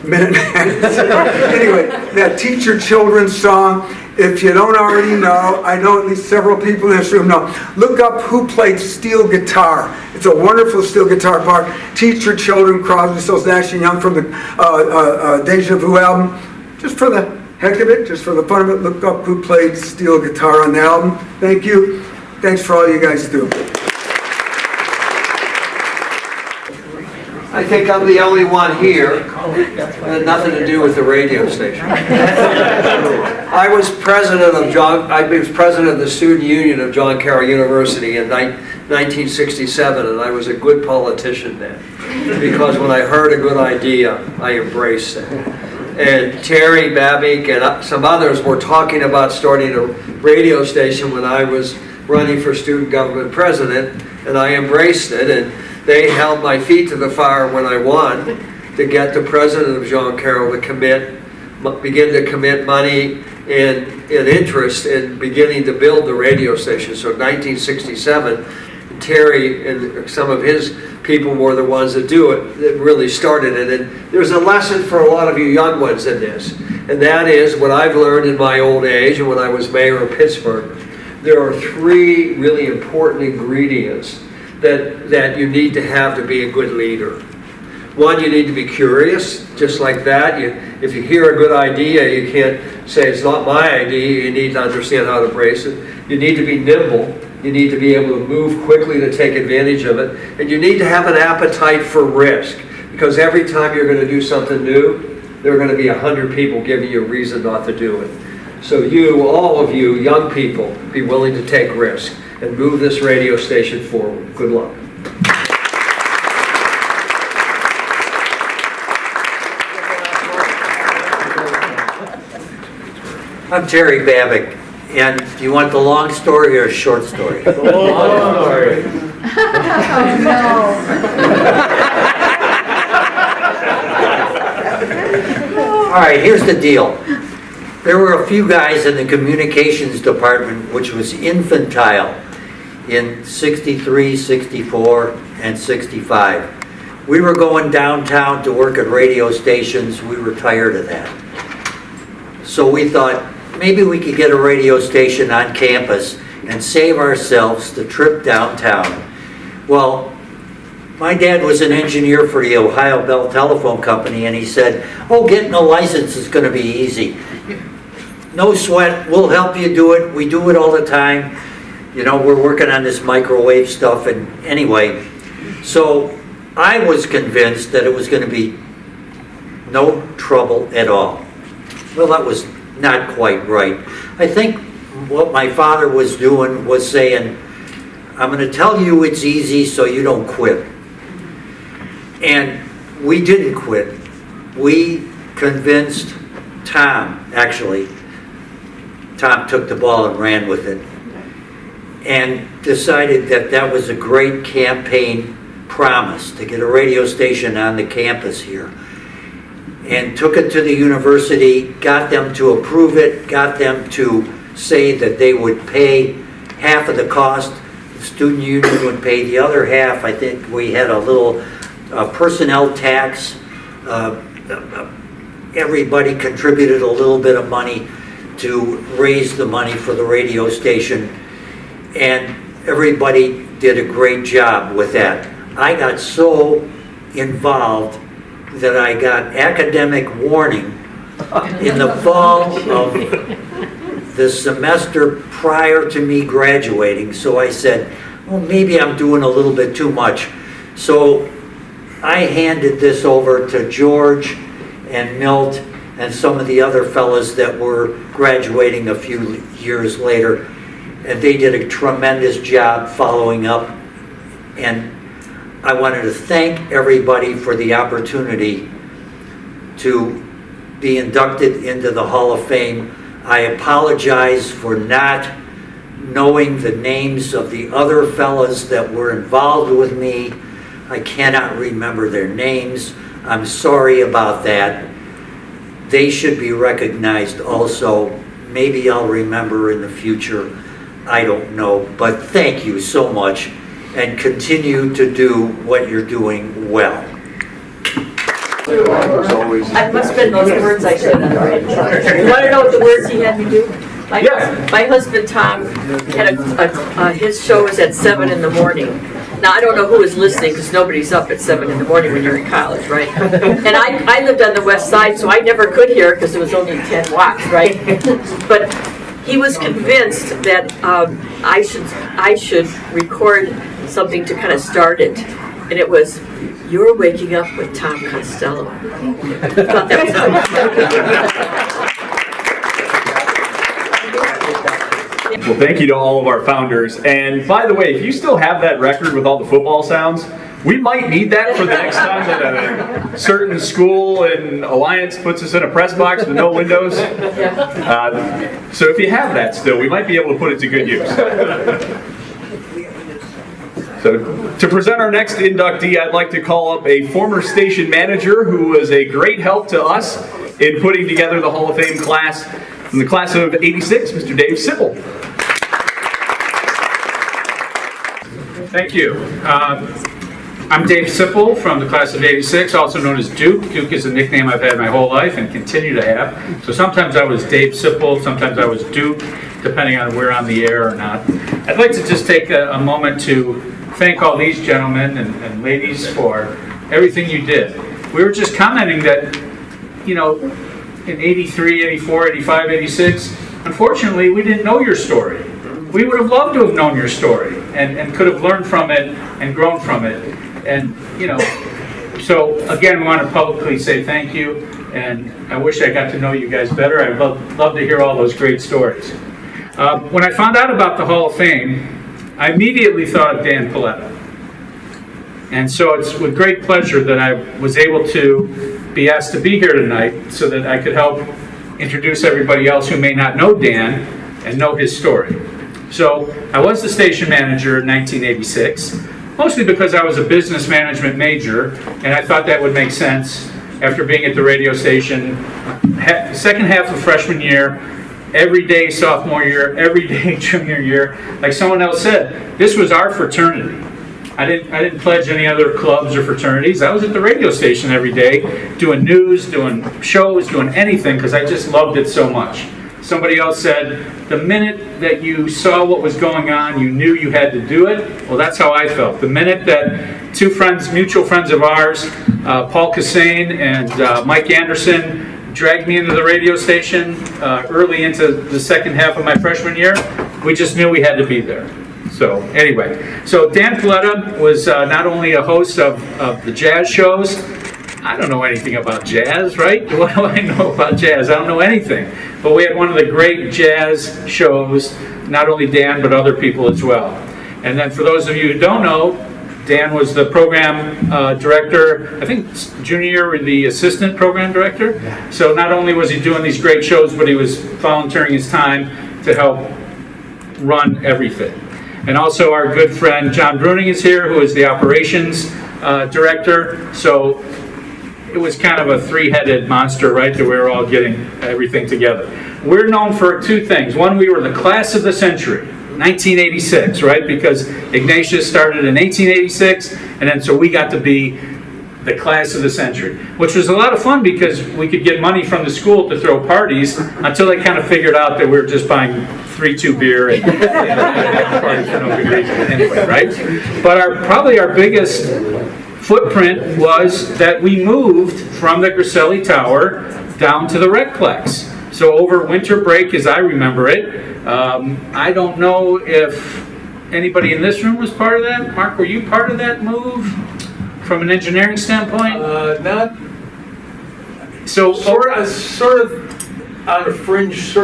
minute and a half. Anyway, that Teach Your Children song, if you don't already know, I know at least several people in this room know, look up who played steel guitar. It's a wonderful steel guitar part. Teach Your Children, Crosby, Stills, Nash & Young from the Deja Vu album. Just for the heck of it, just for the fun of it, look up who played steel guitar on the album. Thank you. Thanks for all you guys do. I think I'm the only one here that had nothing to do with the radio station. I was president of the student union of John Carroll University in 1967, and I was a good politician then, because when I heard a good idea, I embraced it. And Terry Babick and some others were talking about starting a radio station when I was running for student government president, and I embraced it. And they held my feet to the fire when I won to get the president of John Carroll to begin to commit money and interest in beginning to build the radio station. So in 1967, Terry and some of his people were the ones that really started it. And there's a lesson for a lot of you young ones in this, and that is what I've learned in my old age and when I was mayor of Pittsburgh. There are three really important ingredients that you need to have to be a good leader. One, you need to be curious, just like that. If you hear a good idea, you can't say it's not my idea. You need to understand how to embrace it. You need to be nimble. You need to be able to move quickly to take advantage of it. And you need to have an appetite for risk, because every time you're going to do something new, there are going to be 100 people giving you a reason not to do it. So all of you, young people, be willing to take risk and move this radio station forward. Good luck. I'm Terry Babick, and do you want the long story or a short story? The long story. All right, here's the deal. There were a few guys in the communications department which was infantile in 63, 64, and 65. We were going downtown to work at radio stations. We were tired of that. So we thought maybe we could get a radio station on campus and save ourselves the trip downtown. Well, my dad was an engineer for the Ohio Bell Telephone Company, and he said, oh, getting a license is going to be easy. No sweat, we'll help you do it. We do it all the time. You know, we're working on this microwave stuff, and anyway. So I was convinced that it was going to be no trouble at all. Well, that was not quite right. I think what my father was doing was saying, I'm going to tell you it's easy so you don't quit. And we didn't quit. We convinced Tom, actually. Tom took the ball and ran with it and decided that that was a great campaign promise to get a radio station on the campus here. And took it to the university, got them to approve it, got them to say that they would pay half of the cost. The student union would pay the other half. I think we had a little personnel tax. Everybody contributed a little bit of money to raise the money for the radio station, and everybody did a great job with that. I got so involved that I got academic warning in the fall of the semester prior to me graduating. So I said, well, maybe I'm doing a little bit too much. So I handed this over to George and Milt and some of the other fellas that were graduating a few years later, and they did a tremendous job following up. And I wanted to thank everybody for the opportunity to be inducted into the Hall of Fame I apologize for not knowing the names of the other fellas that were involved with me. I cannot remember their names. I'm sorry about that. They should be recognized also. Maybe I'll remember in the future. I don't know. But thank you so much, and continue to do what you're doing well. I must have been those words I should have. You want to know what the words he had me do? My husband Tom had his show was at 7 in the morning. Now, I don't know who is listening because nobody's up at 7 in the morning when you're in college, right? And I lived on the west side, so I never could hear because it was only 10 watts, right? But he was convinced that I should record something to kind of start it. And it was, "You're waking up with Tom Costello." I thought that was Well, thank you to all of our founders. And by the way, if you still have that record with all the football sounds, we might need that for the next time that a certain school in Alliance puts us in a press box with no windows. So if you have that still, we might be able to put it to good use. So to present our next inductee, I'd like to call up a former station manager who was a great help to us in putting together the Hall of Fame class. From the class of '86, Mr. Dave Sipple. Thank you. I'm Dave Sipple from the class of '86, also known as Duke. Duke is a nickname I've had my whole life and continue to have. So sometimes I was Dave Sipple, sometimes I was Duke, depending on where on the air or not. I'd like to just take a moment to thank all these gentlemen and ladies for everything you did. We were just commenting that, you know, in 83, 84, 85, 86, unfortunately, we didn't know your story. We would have loved to have known your story and could have learned from it and grown from it. And, you know, so again, we want to publicly say thank you. And I wish I got to know you guys better. I'd love to hear all those great stories. When I found out about the Hall of Fame, I immediately thought of Dan Paletta. And so it's with great pleasure that I was able to be asked to be here tonight so that I could help introduce everybody else who may not know Dan and know his story. So I was the station manager in 1986, mostly because I was a business management major, and I thought that would make sense after being at the radio station second half of freshman year, every day sophomore year, every day junior year. Like someone else said, this was our fraternity. I didn't pledge any other clubs or fraternities. I was at the radio station every day, doing news, doing shows, doing anything, because I just loved it so much. Somebody else said, the minute that you saw what was going on, you knew you had to do it. Well, that's how I felt. The minute that two friends, mutual friends of ours, Paul Cassane and Mike Anderson, dragged me into the radio station early into the second half of my freshman year, we just knew we had to be there. So anyway, so Dan Paletta was not only a host of the jazz shows. I don't know anything about jazz, right? What do I know about jazz? I don't know anything. But we had one of the great jazz shows, not only Dan, but other people as well. And then for those of you who don't know, Dan was the program director, I think junior year, the assistant program director. So not only was he doing these great shows, but he was volunteering his time to help run everything. And also our good friend John Bruning is here, who is the operations director. So it was kind of a three-headed monster, right, that we were all getting everything together. We're known for two things. One, we were the class of the century, 1986, right, because Ignatius started in 1886, and then so we got to be the class of the century, which was a lot of fun because we could get money from the school to throw parties until they kind of figured out that we were just buying 3-2 beer and parties for no good reason anyway, right? But probably our biggest footprint was that we moved from the Griselli Tower down to the Recplex. So over winter break, as I remember it, I don't know if anybody in this room was part of that. Mark, were you part of that move from an engineering standpoint? Not. So sort of on a fringe,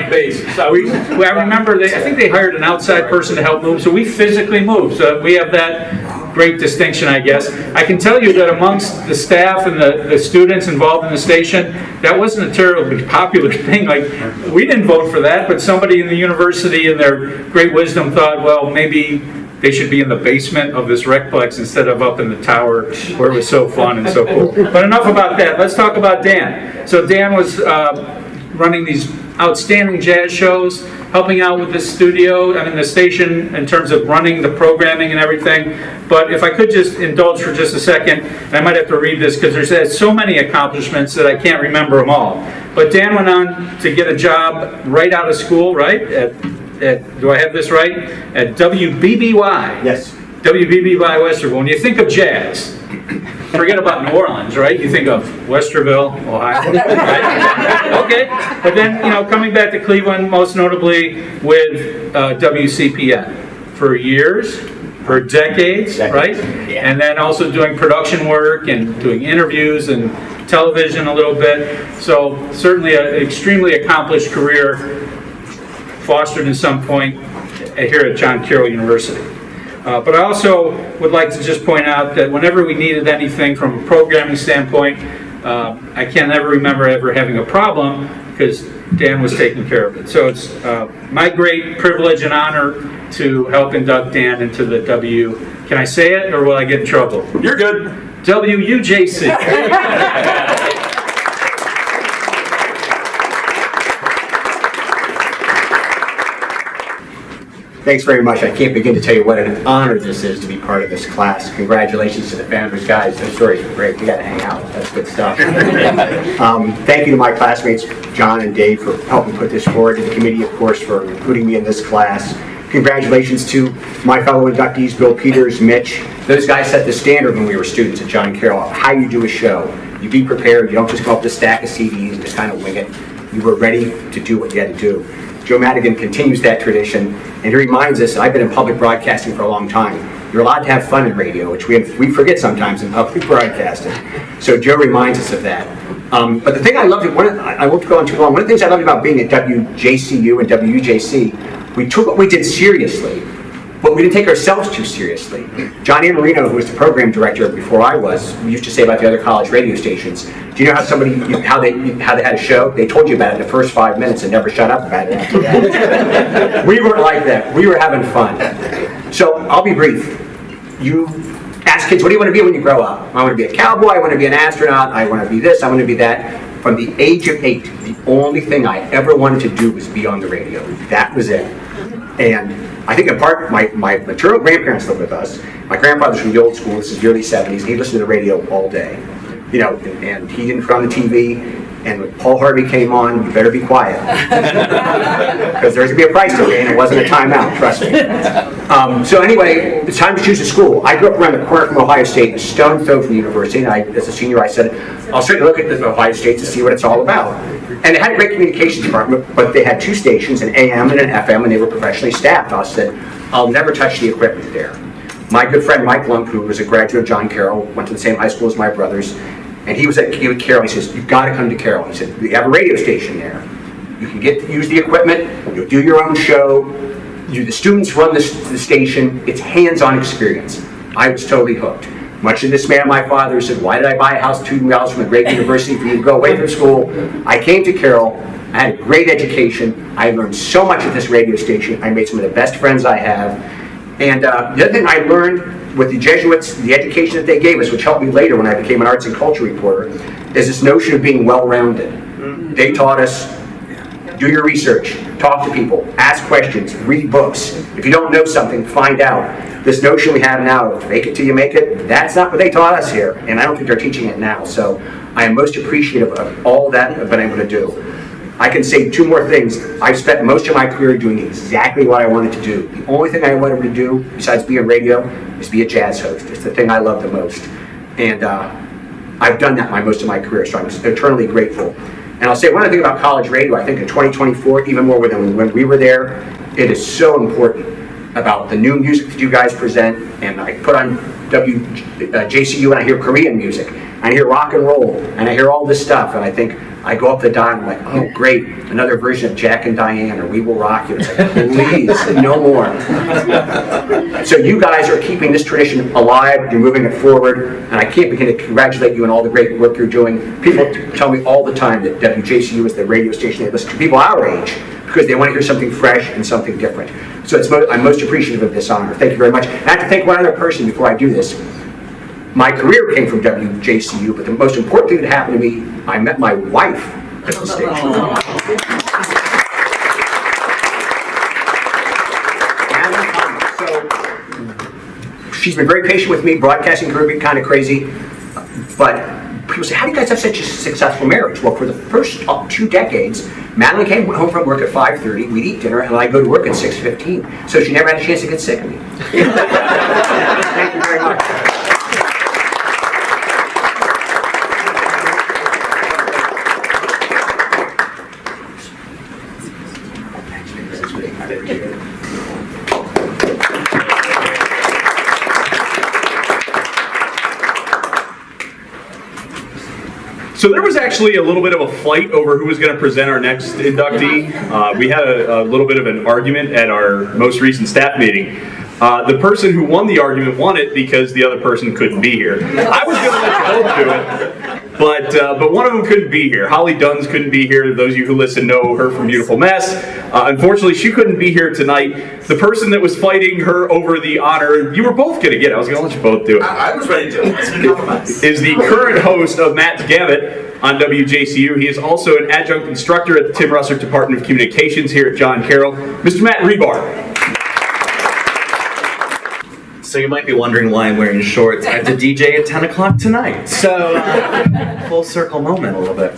basis. I remember I think they hired an outside person to help move, so we physically moved. So we have that great distinction, I guess. I can tell you that amongst the staff and the students involved in the station, that wasn't a terribly popular thing. Like, we didn't vote for that, but somebody in the university in their great wisdom thought, well, maybe they should be in the basement of this recplex instead of up in the tower where it was so fun and so cool. But enough about that. Let's talk about Dan. So Dan was running these outstanding jazz shows, helping out with the studio, the station in terms of running the programming and everything. But if I could just indulge for just a second, and I might have to read this because there's so many accomplishments that I can't remember them all. But Dan went on to get a job right out of school, right? Do I have this right? At WBBY. Yes. WBBY Westerville. When you think of jazz, forget about New Orleans, right? You think of Westerville, Ohio. Right? Okay. But then, coming back to Cleveland, most notably with WCPN for years, for decades, right? Yeah. And then also doing production work and doing interviews and television a little bit. So certainly an extremely accomplished career, fostered in some point here at John Carroll University. But I also would like to just point out that whenever we needed anything from a programming standpoint, I can never remember ever having a problem because Dan was taking care of it. So it's my great privilege and honor to help induct Dan into the can I say it or will I get in trouble? You're good. WUJC. Thanks very much. I can't begin to tell you what an honor this is to be part of this class. Congratulations to the founders, guys. Those stories were great. We got to hang out. That's good stuff. Thank you to my classmates, John and Dave, for helping put this forward, and the committee, of course, for including me in this class. Congratulations to my fellow inductees, Bill Peters, Mitch. Those guys set the standard when we were students at John Carroll, how you do a show. You be prepared. You don't just come up with a stack of CDs and just kind of wing it. You were ready to do what you had to do. Joe Madigan continues that tradition, and he reminds us, I've been in public broadcasting for a long time, you're allowed to have fun in radio, which we forget sometimes in public broadcasting. So Joe reminds us of that. But the thing I loved, I won't go on too long, one of the things I loved about being at WJCU and WUJC, we took what we did seriously, but we didn't take ourselves too seriously. John Marino, who was the program director before I was, we used to say about the other college radio stations, do you know how they had a show? They told you about it in the first 5 minutes and never shut up about it after that. We weren't like that. We were having fun. So I'll be brief. You ask kids, what do you want to be when you grow up? I want to be a cowboy, I want to be an astronaut, I want to be this, I want to be that. From the age of 8, the only thing I ever wanted to do was be on the radio. That was it. And I think in part, my maternal grandparents lived with us. My grandfather's from the old school, this is the early 70s, and he listened to the radio all day. And he didn't turn on the TV, and when Paul Harvey came on, you better be quiet. Because there's going to be a price to pay, and it wasn't a timeout, trust me. So anyway, it's time to choose a school. I grew up around the corner from Ohio State, a stone's throw from the university, and as a senior I said, I'll certainly look at the Ohio State to see what it's all about. And they had a great communications department, but they had 2 stations, an AM and an FM, and they were professionally staffed. I said, I'll never touch the equipment there. My good friend Mike Lump, who was a graduate of John Carroll, went to the same high school as my brothers, and he was at Carroll. He says, you've got to come to Carroll. He said, we have a radio station there. You can use the equipment, you'll do your own show, the students run the station, it's hands-on experience. I was totally hooked. Much to the dismay of my father, who said, why did I buy a house 2 miles from a great university for you to go away from school? I came to Carroll, I had a great education, I learned so much at this radio station, I made some of the best friends I have. And the other thing I learned with the Jesuits, the education that they gave us, which helped me later when I became an arts and culture reporter, is this notion of being well-rounded. They taught us, do your research, talk to people, ask questions, read books. If you don't know something, find out. This notion we have now of fake it till you make it, that's not what they taught us here, and I don't think they're teaching it now. So I am most appreciative of all that I've been able to do. I can say 2 more things. I've spent most of my career doing exactly what I wanted to do. The only thing I wanted to do, besides be a radio, is be a jazz host. It's the thing I love the most. And I've done that most of my career, so I'm eternally grateful. And I'll say one other thing about college radio. I think in 2024, even more than when we were there, it is so important about the new music that you guys present. And I put on WJCU and I hear Korean music, I hear rock and roll, and I hear all this stuff, and I think I go up to Don, I'm like, oh great, another version of Jack and Diane or We Will Rock You. It's like, please, no more. So you guys are keeping this tradition alive, you're moving it forward, and I can't begin to congratulate you on all the great work you're doing. People tell me all the time that WJCU is the radio station they listen to, people our age, because they want to hear something fresh and something different. So I'm most appreciative of this honor. Thank you very much. And I have to thank one other person before I do this. My career came from WJCU, but the most important thing that happened to me, I met my wife at the station. So she's been very patient with me. Broadcasting career been kind of crazy, but people say, how do you guys have such a successful marriage? Well, for the first 2 decades, Madeline came home from work at 5:30, we'd eat dinner, and I'd go to work at 6:15. So she never had a chance to get sick of me. Thank you very much. So there was actually a little bit of a fight over who was going to present our next inductee. We had a little bit of an argument at our most recent staff meeting. The person who won the argument won it because the other person couldn't be here. I was going to let you both do it, but one of them couldn't be here. Holly Duns couldn't be here. Those of you who listen know her from Beautiful Mess. Unfortunately, she couldn't be here tonight. The person that was fighting her over the honor, you were both going to get it. I was going to let you both do it. I was ready to. It's been compromised. Is the current host of Matt's Gamut on WJCU. He is also an adjunct instructor at the Tim Russert Department of Communications here at John Carroll. Mr. Matt Rebar. So you might be wondering why I'm wearing shorts. I have to DJ at 10 o'clock tonight. So, full circle moment a little bit.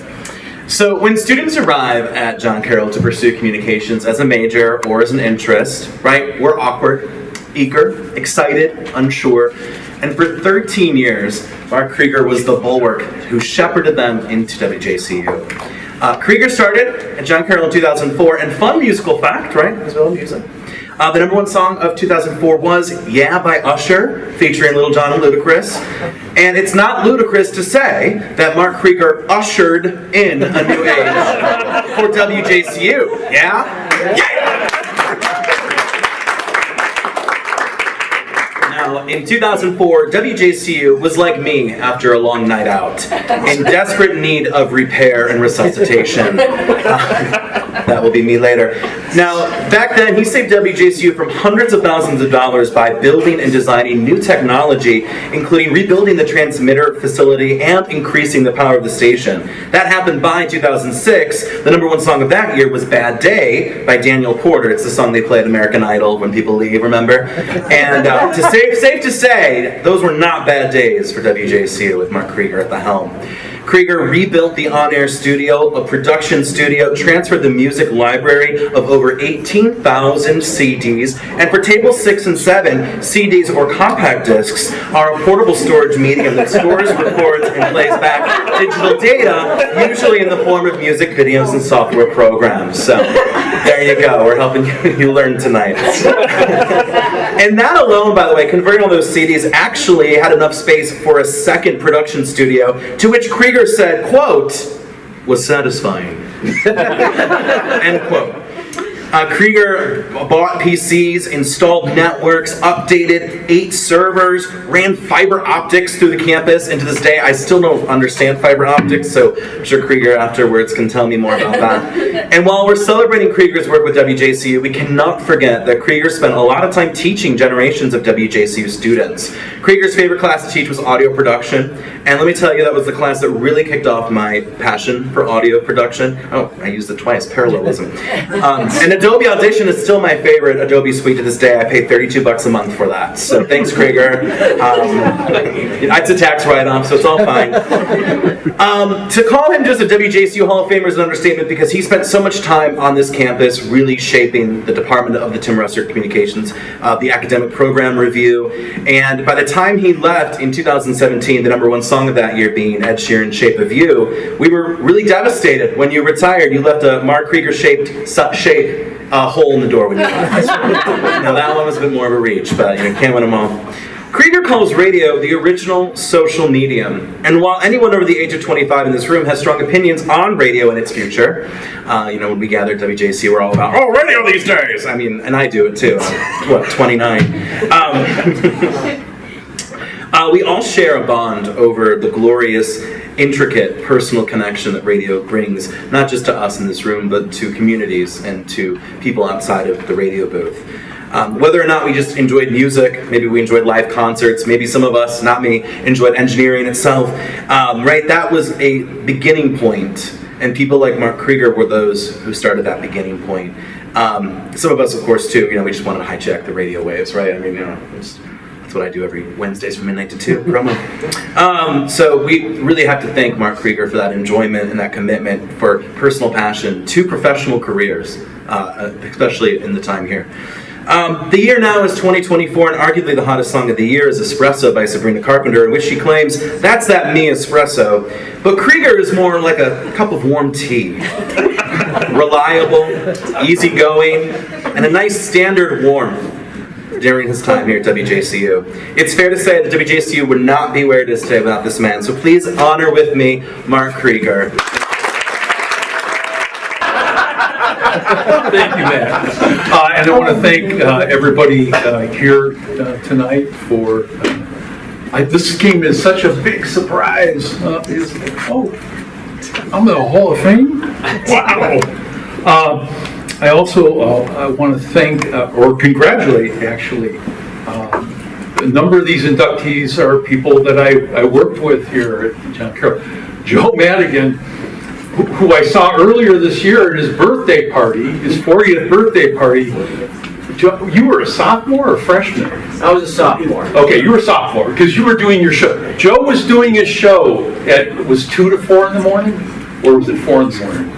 So when students arrive at John Carroll to pursue communications as a major or as an interest, right, we're awkward, eager, excited, unsure. And for 13 years, Mark Krieger was the bulwark who shepherded them into WJCU. Krieger started at John Carroll in 2004, and fun musical fact, right, as well as music. The number one song of 2004 was Yeah by Usher, featuring Little John and Ludacris. And it's not ludicrous to say that Mark Krieger ushered in a new age for WJCU. Yeah? Yeah! Now, in 2004, WJCU was like me after a long night out, in desperate need of repair and resuscitation. That will be me later. Now, back then, he saved WJCU from hundreds of thousands of dollars by building and designing new technology, including rebuilding the transmitter facility and increasing the power of the station. That happened by 2006. The number one song of that year was Bad Day by Daniel Porter. It's the song they play at American Idol when people leave, remember? And safe to say, those were not bad days for WJCU with Mark Krieger at the helm. Krieger rebuilt the on-air studio, a production studio, transferred the music library of over 18,000 CDs, and for tables 6 and 7, CDs or compact discs are a portable storage medium that stores, records, and plays back digital data, usually in the form of music videos and software programs. So there you go, we're helping you learn tonight. And that alone, by the way, converting all those CDs actually had enough space for a second production studio, to which Krieger said, quote, was satisfying. End quote. Krieger bought PCs, installed networks, updated 8 servers, ran fiber optics through the campus, and to this day I still don't understand fiber optics, so I'm sure Krieger afterwards can tell me more about that. And while we're celebrating Krieger's work with WJCU, we cannot forget that Krieger spent a lot of time teaching generations of WJCU students. Krieger's favorite class to teach was audio production, and let me tell you, that was the class that really kicked off my passion for audio production. Oh, I used it twice, parallelism. And Adobe Audition is still my favorite Adobe suite to this day. I pay $32 a month for that. So thanks, Krieger. It's a tax write-off, so it's all fine. To call him just a WJCU Hall of Famer is an understatement, because he spent so much time on this campus really shaping the department of the Tim Russert Communications, the academic program review. And by the time he left in 2017, the number one song of that year being Ed Sheeran's Shape of You, we were really devastated. When you retired, you left a Mark Krieger-shaped hole in the door when you left. Now that one was a bit more of a reach, but you can't win them all. Krieger calls radio the original social medium, and while anyone over the age of 25 in this room has strong opinions on radio and its future, when we gather at WJC, we're all about, radio these days! I mean, and I do it too. I'm, 29. We all share a bond over the glorious, intricate, personal connection that radio brings, not just to us in this room, but to communities and to people outside of the radio booth. Whether or not we just enjoyed music, maybe we enjoyed live concerts, maybe some of us, not me, enjoyed engineering itself, right? That was a beginning point, and people like Mark Krieger were those who started that beginning point. Some of us, of course, too, we just wanted to hijack the radio waves, right? I mean, that's what I do every Wednesdays from midnight to 2, promo. So we really have to thank Mark Krieger for that enjoyment and that commitment for personal passion to professional careers, especially in the time here. The year now is 2024, and arguably the hottest song of the year is Espresso by Sabrina Carpenter, in which she claims, "That's that me espresso." But Krieger is more like a cup of warm tea. Reliable, easygoing, and a nice standard warmth during his time here at WJCU. It's fair to say that WJCU would not be where it is today without this man, so please honor with me Mark Krieger. Thank you, Matt. And I want to thank everybody here tonight for. This came as such a big surprise. I'm in the Hall of Fame. Wow. I also want to thank or congratulate, actually. A number of these inductees are people that I worked with here at John Carroll. Joe Madigan, who I saw earlier this year at his birthday party, his 40th birthday party. Joe, you were a sophomore or freshman? I was a sophomore. Okay, you were a sophomore because you were doing your show. Joe was doing his show was 2 to 4 in the morning, or was it 4 in the morning?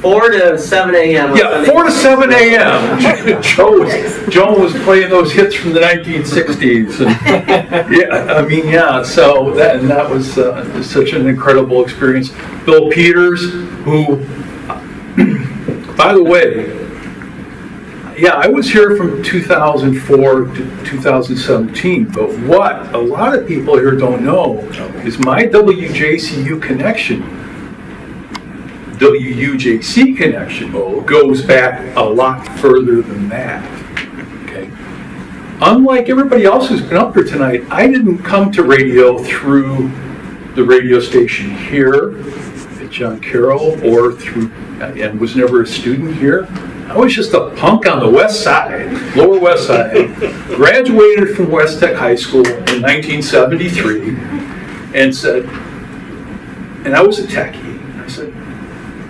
4 to 7 a.m. Yeah, 4 to 7 a.m. Joe was playing those hits from the 1960s. And, so that was such an incredible experience. Bill Peters, who, by the way, I was here from 2004 to 2017, but what a lot of people here don't know is my WJCU connection, WUJC connection goes back a lot further than that. Okay. Unlike everybody else who's been up here tonight, I didn't come to radio through the radio station here at John Carroll and was never a student here. I was just a punk on the west side, lower west side, graduated from West Tech High School in 1973 and I was a techie. I said,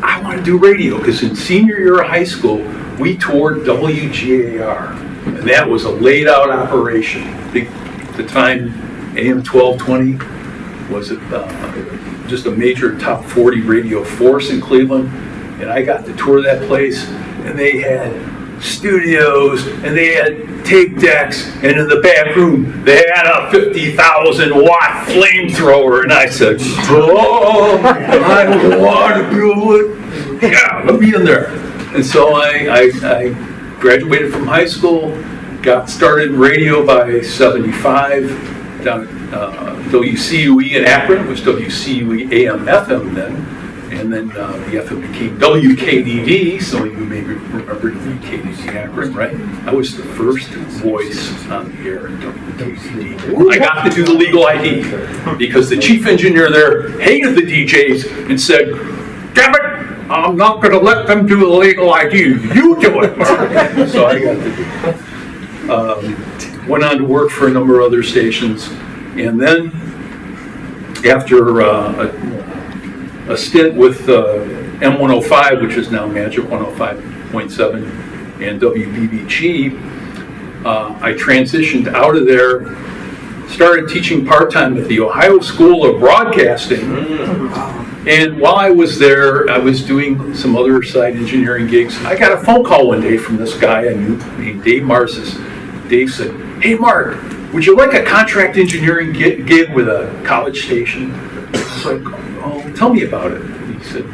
I want to do radio because in senior year of high school, we toured WGAR, and that was a laid out operation. At the time, AM 1220 was just a major top 40 radio force in Cleveland, and I got to tour that place, and they had studios, and they had tape decks, and in the back room, they had a 50,000 watt flamethrower, and I said, oh, I want to do it. Yeah, let me in there. And so I graduated from high school, got started in radio by 75, down at WCUE in Akron, which WCUE AM FM then. And then the FM became WKDD, so you may remember WKDD Akron, right? I was the first voice on the air at WKDD. I got to do the legal ID because the chief engineer there hated the DJs and said, damn it, I'm not going to let them do the legal ID. You do it. So I got to do it. Went on to work for a number of other stations. And then after a stint with M105, which is now Magic 105.7, and WBBG, I transitioned out of there, started teaching part-time at the Ohio School of Broadcasting, and while I was there, I was doing some other side engineering gigs. I got a phone call one day from this guy I knew named Dave Marcis. Dave said, hey Mark, would you like a contract engineering gig with a college station? I was like, oh, tell me about it. He said,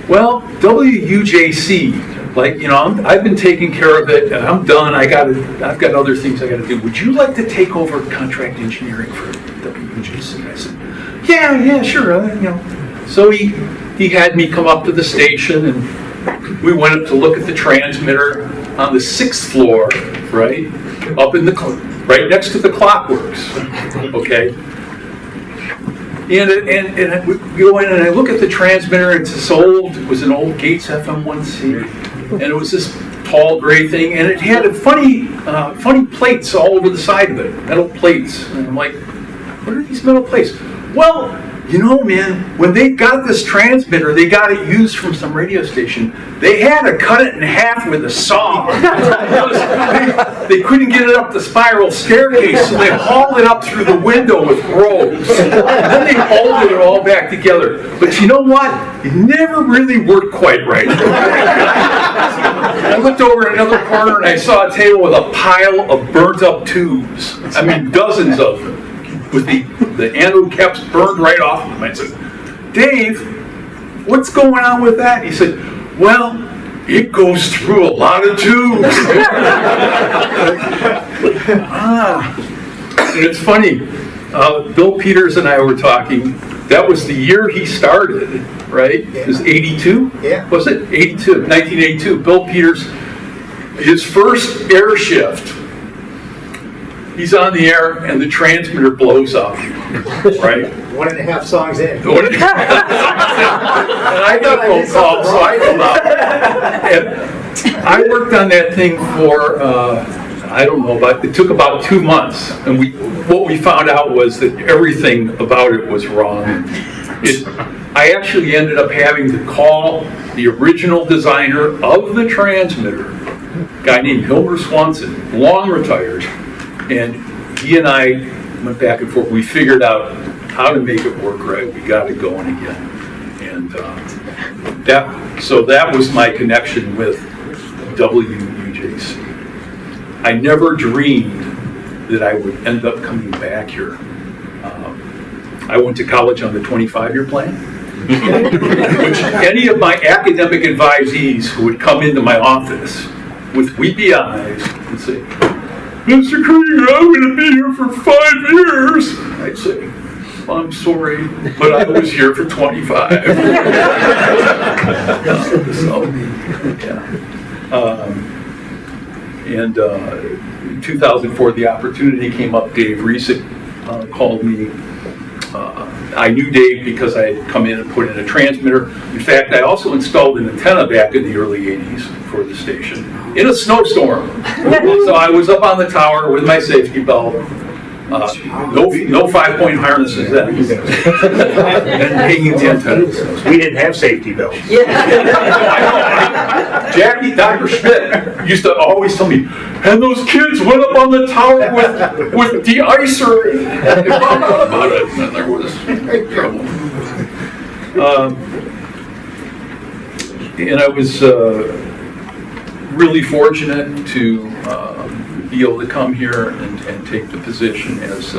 well, WUJC like, I've been taking care of it, and I'm done. I've got other things I got to do. Would you like to take over contract engineering for WJC? I said, yeah, sure. So he had me come up to the station, and we went up to look at the transmitter on the 6th floor, right, up in right next to the Clockworks, okay. And we go in and I look at the transmitter, and it was an old Gates FM1C, and it was this tall gray thing, and it had funny plates all over the side of it, metal plates. And I'm like, what are these metal plates? Well, man, when they got this transmitter, they got it used from some radio station. They had to cut it in half with a saw. They couldn't get it up the spiral staircase, so they hauled it up through the window with ropes. And then they bolted it all back together. But you know what? It never really worked quite right. I looked over in another corner and I saw a table with a pile of burnt up tubes. I mean, dozens of them, with the anode caps burned right off of them. I said, Dave, what's going on with that? He said, well, it goes through a lot of tubes. And it's funny, Bill Peters and I were talking. That was the year he started, right? It was 82? Yeah. Was it? 1982. Bill Peters, his first air shift, he's on the air and the transmitter blows up, right? 1.5 songs in. And I got a phone call, so I come out. And I worked on that thing for, it took about 2 months. And what we found out was that everything about it was wrong. I actually ended up having to call the original designer of the transmitter, a guy named Hilmer Swanson, long retired. And he and I went back and forth. We figured out how to make it work right. We got it going again. And that was my connection with WUJC. I never dreamed that I would end up coming back here. I went to college on the 25-year plan, which any of my academic advisees who would come into my office with weepy eyes and say, Mr. Krieger, I'm going to be here for 5 years. I'd say, I'm sorry, but I was here for 25. In 2004, the opportunity came up. Dave Riesick called me. I knew Dave because I had come in and put in a transmitter. In fact, I also installed an antenna back in the early 80s for the station in a snowstorm. So I was up on the tower with my safety belt. No 5-point harnesses then. And hanging the antennas. We didn't have safety belts. Jackie, Dr. Schmidt used to always tell me, and those kids went up on the tower with de-icer. They found out about it, and there was trouble. And I was really fortunate to be able to come here and take the position as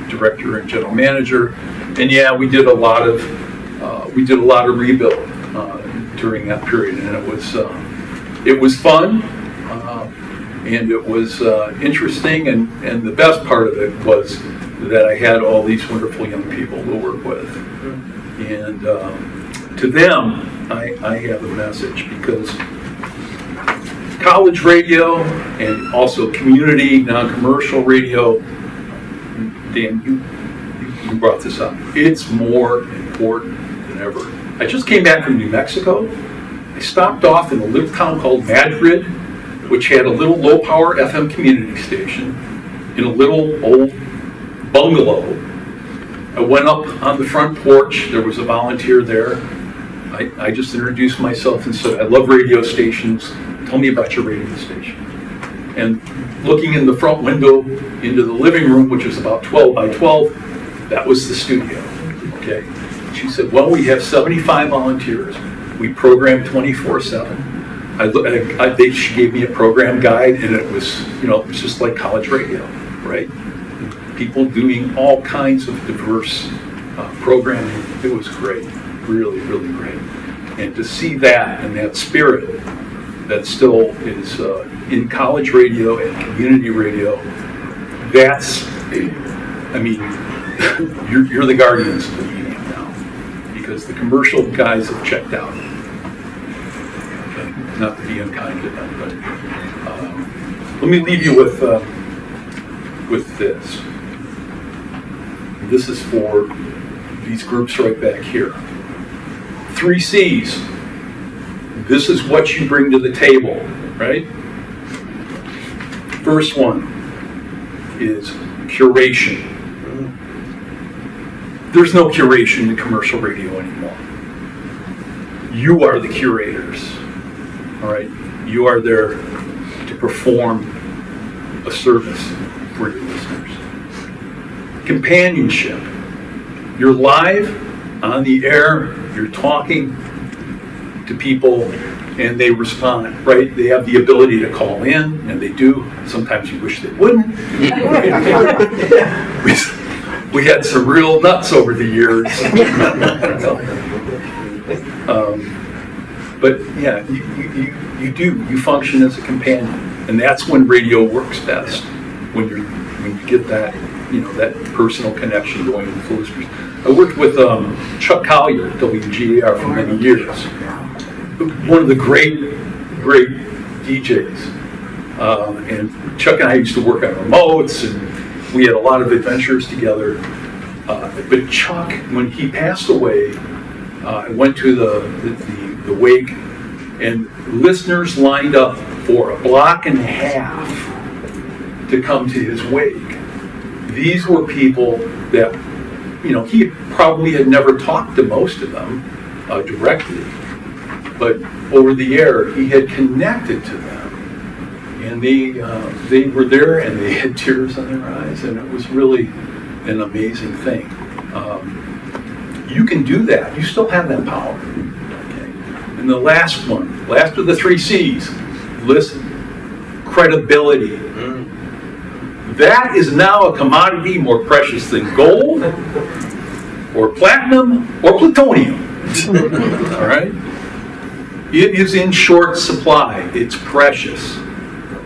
director and general manager. And yeah, we did a lot of rebuild during that period, and it was fun, and it was interesting, and the best part of it was that I had all these wonderful young people to work with. And to them, I have a message, because college radio and also community, non-commercial radio, Dan, you brought this up. It's more important than ever. I just came back from New Mexico. I stopped off in a little town called Madrid, which had a little low-power FM community station in a little old bungalow. I went up on the front porch. There was a volunteer there. I just introduced myself and said, I love radio stations. Tell me about your radio station. And looking in the front window into the living room, which was about 12 by 12, that was the studio. Okay. She said, well, we have 75 volunteers. We program 24/7. She gave me a program guide, and it was just like college radio, right? People doing all kinds of diverse programming. It was great, really, really great. And to see that and that spirit that still is in college radio and community radio. That's, I mean, you're the guardians of the medium now, because the commercial guys have checked out. Okay. Not to be unkind to them, but let me leave you with this. This is for these groups right back here. 3 C's. This is what you bring to the table, right? First one is curation. There's no curation in commercial radio anymore. You are the curators, all right? You are there to perform a service for your listeners. Companionship. You're live on the air, you're talking to people and they respond, right? They have the ability to call in, and they do. Sometimes you wish they wouldn't. We had some real nuts over the years. But yeah, you you function as a companion, and that's when radio works best. When you get that, that personal connection going with the listeners. I worked with Chuck Collier at WGAR for many years. One of the great DJs. And Chuck and I used to work on remotes, and we had a lot of adventures together. But Chuck, when he passed away, I went to the wake, and listeners lined up for a block and a half to come to his wake. These were people that, he probably had never talked to most of them directly, but over the air, he had connected to them. And they were there, and they had tears in their eyes, and it was really an amazing thing. You can do that. You still have that power. Okay? And the last of the 3 C's, listen, credibility. That is now a commodity more precious than gold, or platinum, or plutonium. All right? It is in short supply. It's precious.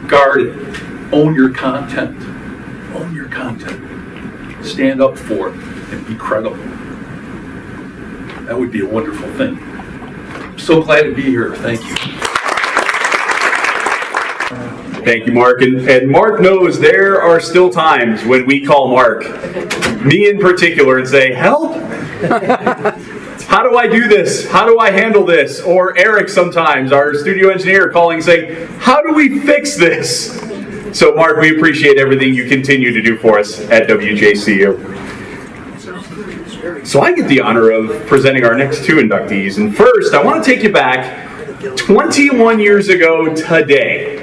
Guard it. Own your content. Own your content. Stand up for it and be credible. That would be a wonderful thing. I'm so glad to be here. Thank you. Thank you, Mark. And Mark knows there are still times when we call Mark, me in particular, and say, help! How do I do this? How do I handle this? Or Eric sometimes, our studio engineer, calling saying, how do we fix this? So Mark, we appreciate everything you continue to do for us at WJCU. So I get the honor of presenting our next 2 inductees. And first, I want to take you back 21 years ago today.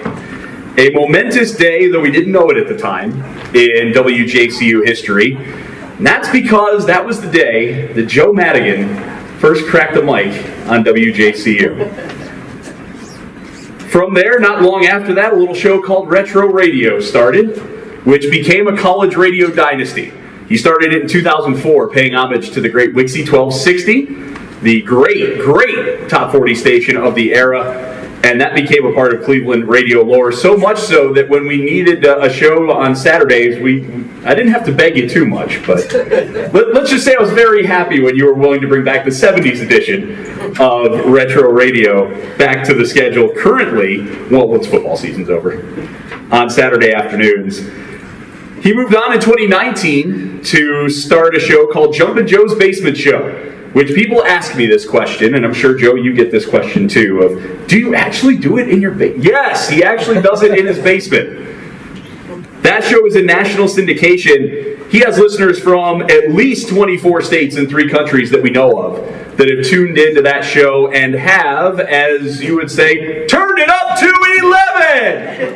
A momentous day, though we didn't know it at the time, in WJCU history. And that's because that was the day that Joe Madigan first cracked the mic on WJCU. From there, not long after that, a little show called Retro Radio started, which became a college radio dynasty. He started it in 2004, paying homage to the great Wjcu 1260, the great top 40 station of the era. And that became a part of Cleveland radio lore, so much so that when we needed a show on Saturdays, I didn't have to beg you too much, but let's just say I was very happy when you were willing to bring back the 70s edition of Retro Radio back to the schedule currently, well, once football season's over, on Saturday afternoons. He moved on in 2019 to start a show called Jumpin' Joe's Basement Show, which people ask me this question, and I'm sure, Joe, you get this question too, of, do you actually do it in your basement? Yes, he actually does it in his basement. That show is in national syndication. He has listeners from at least 24 states and 3 countries that we know of that have tuned into that show and have, as you would say, turned it up to 11!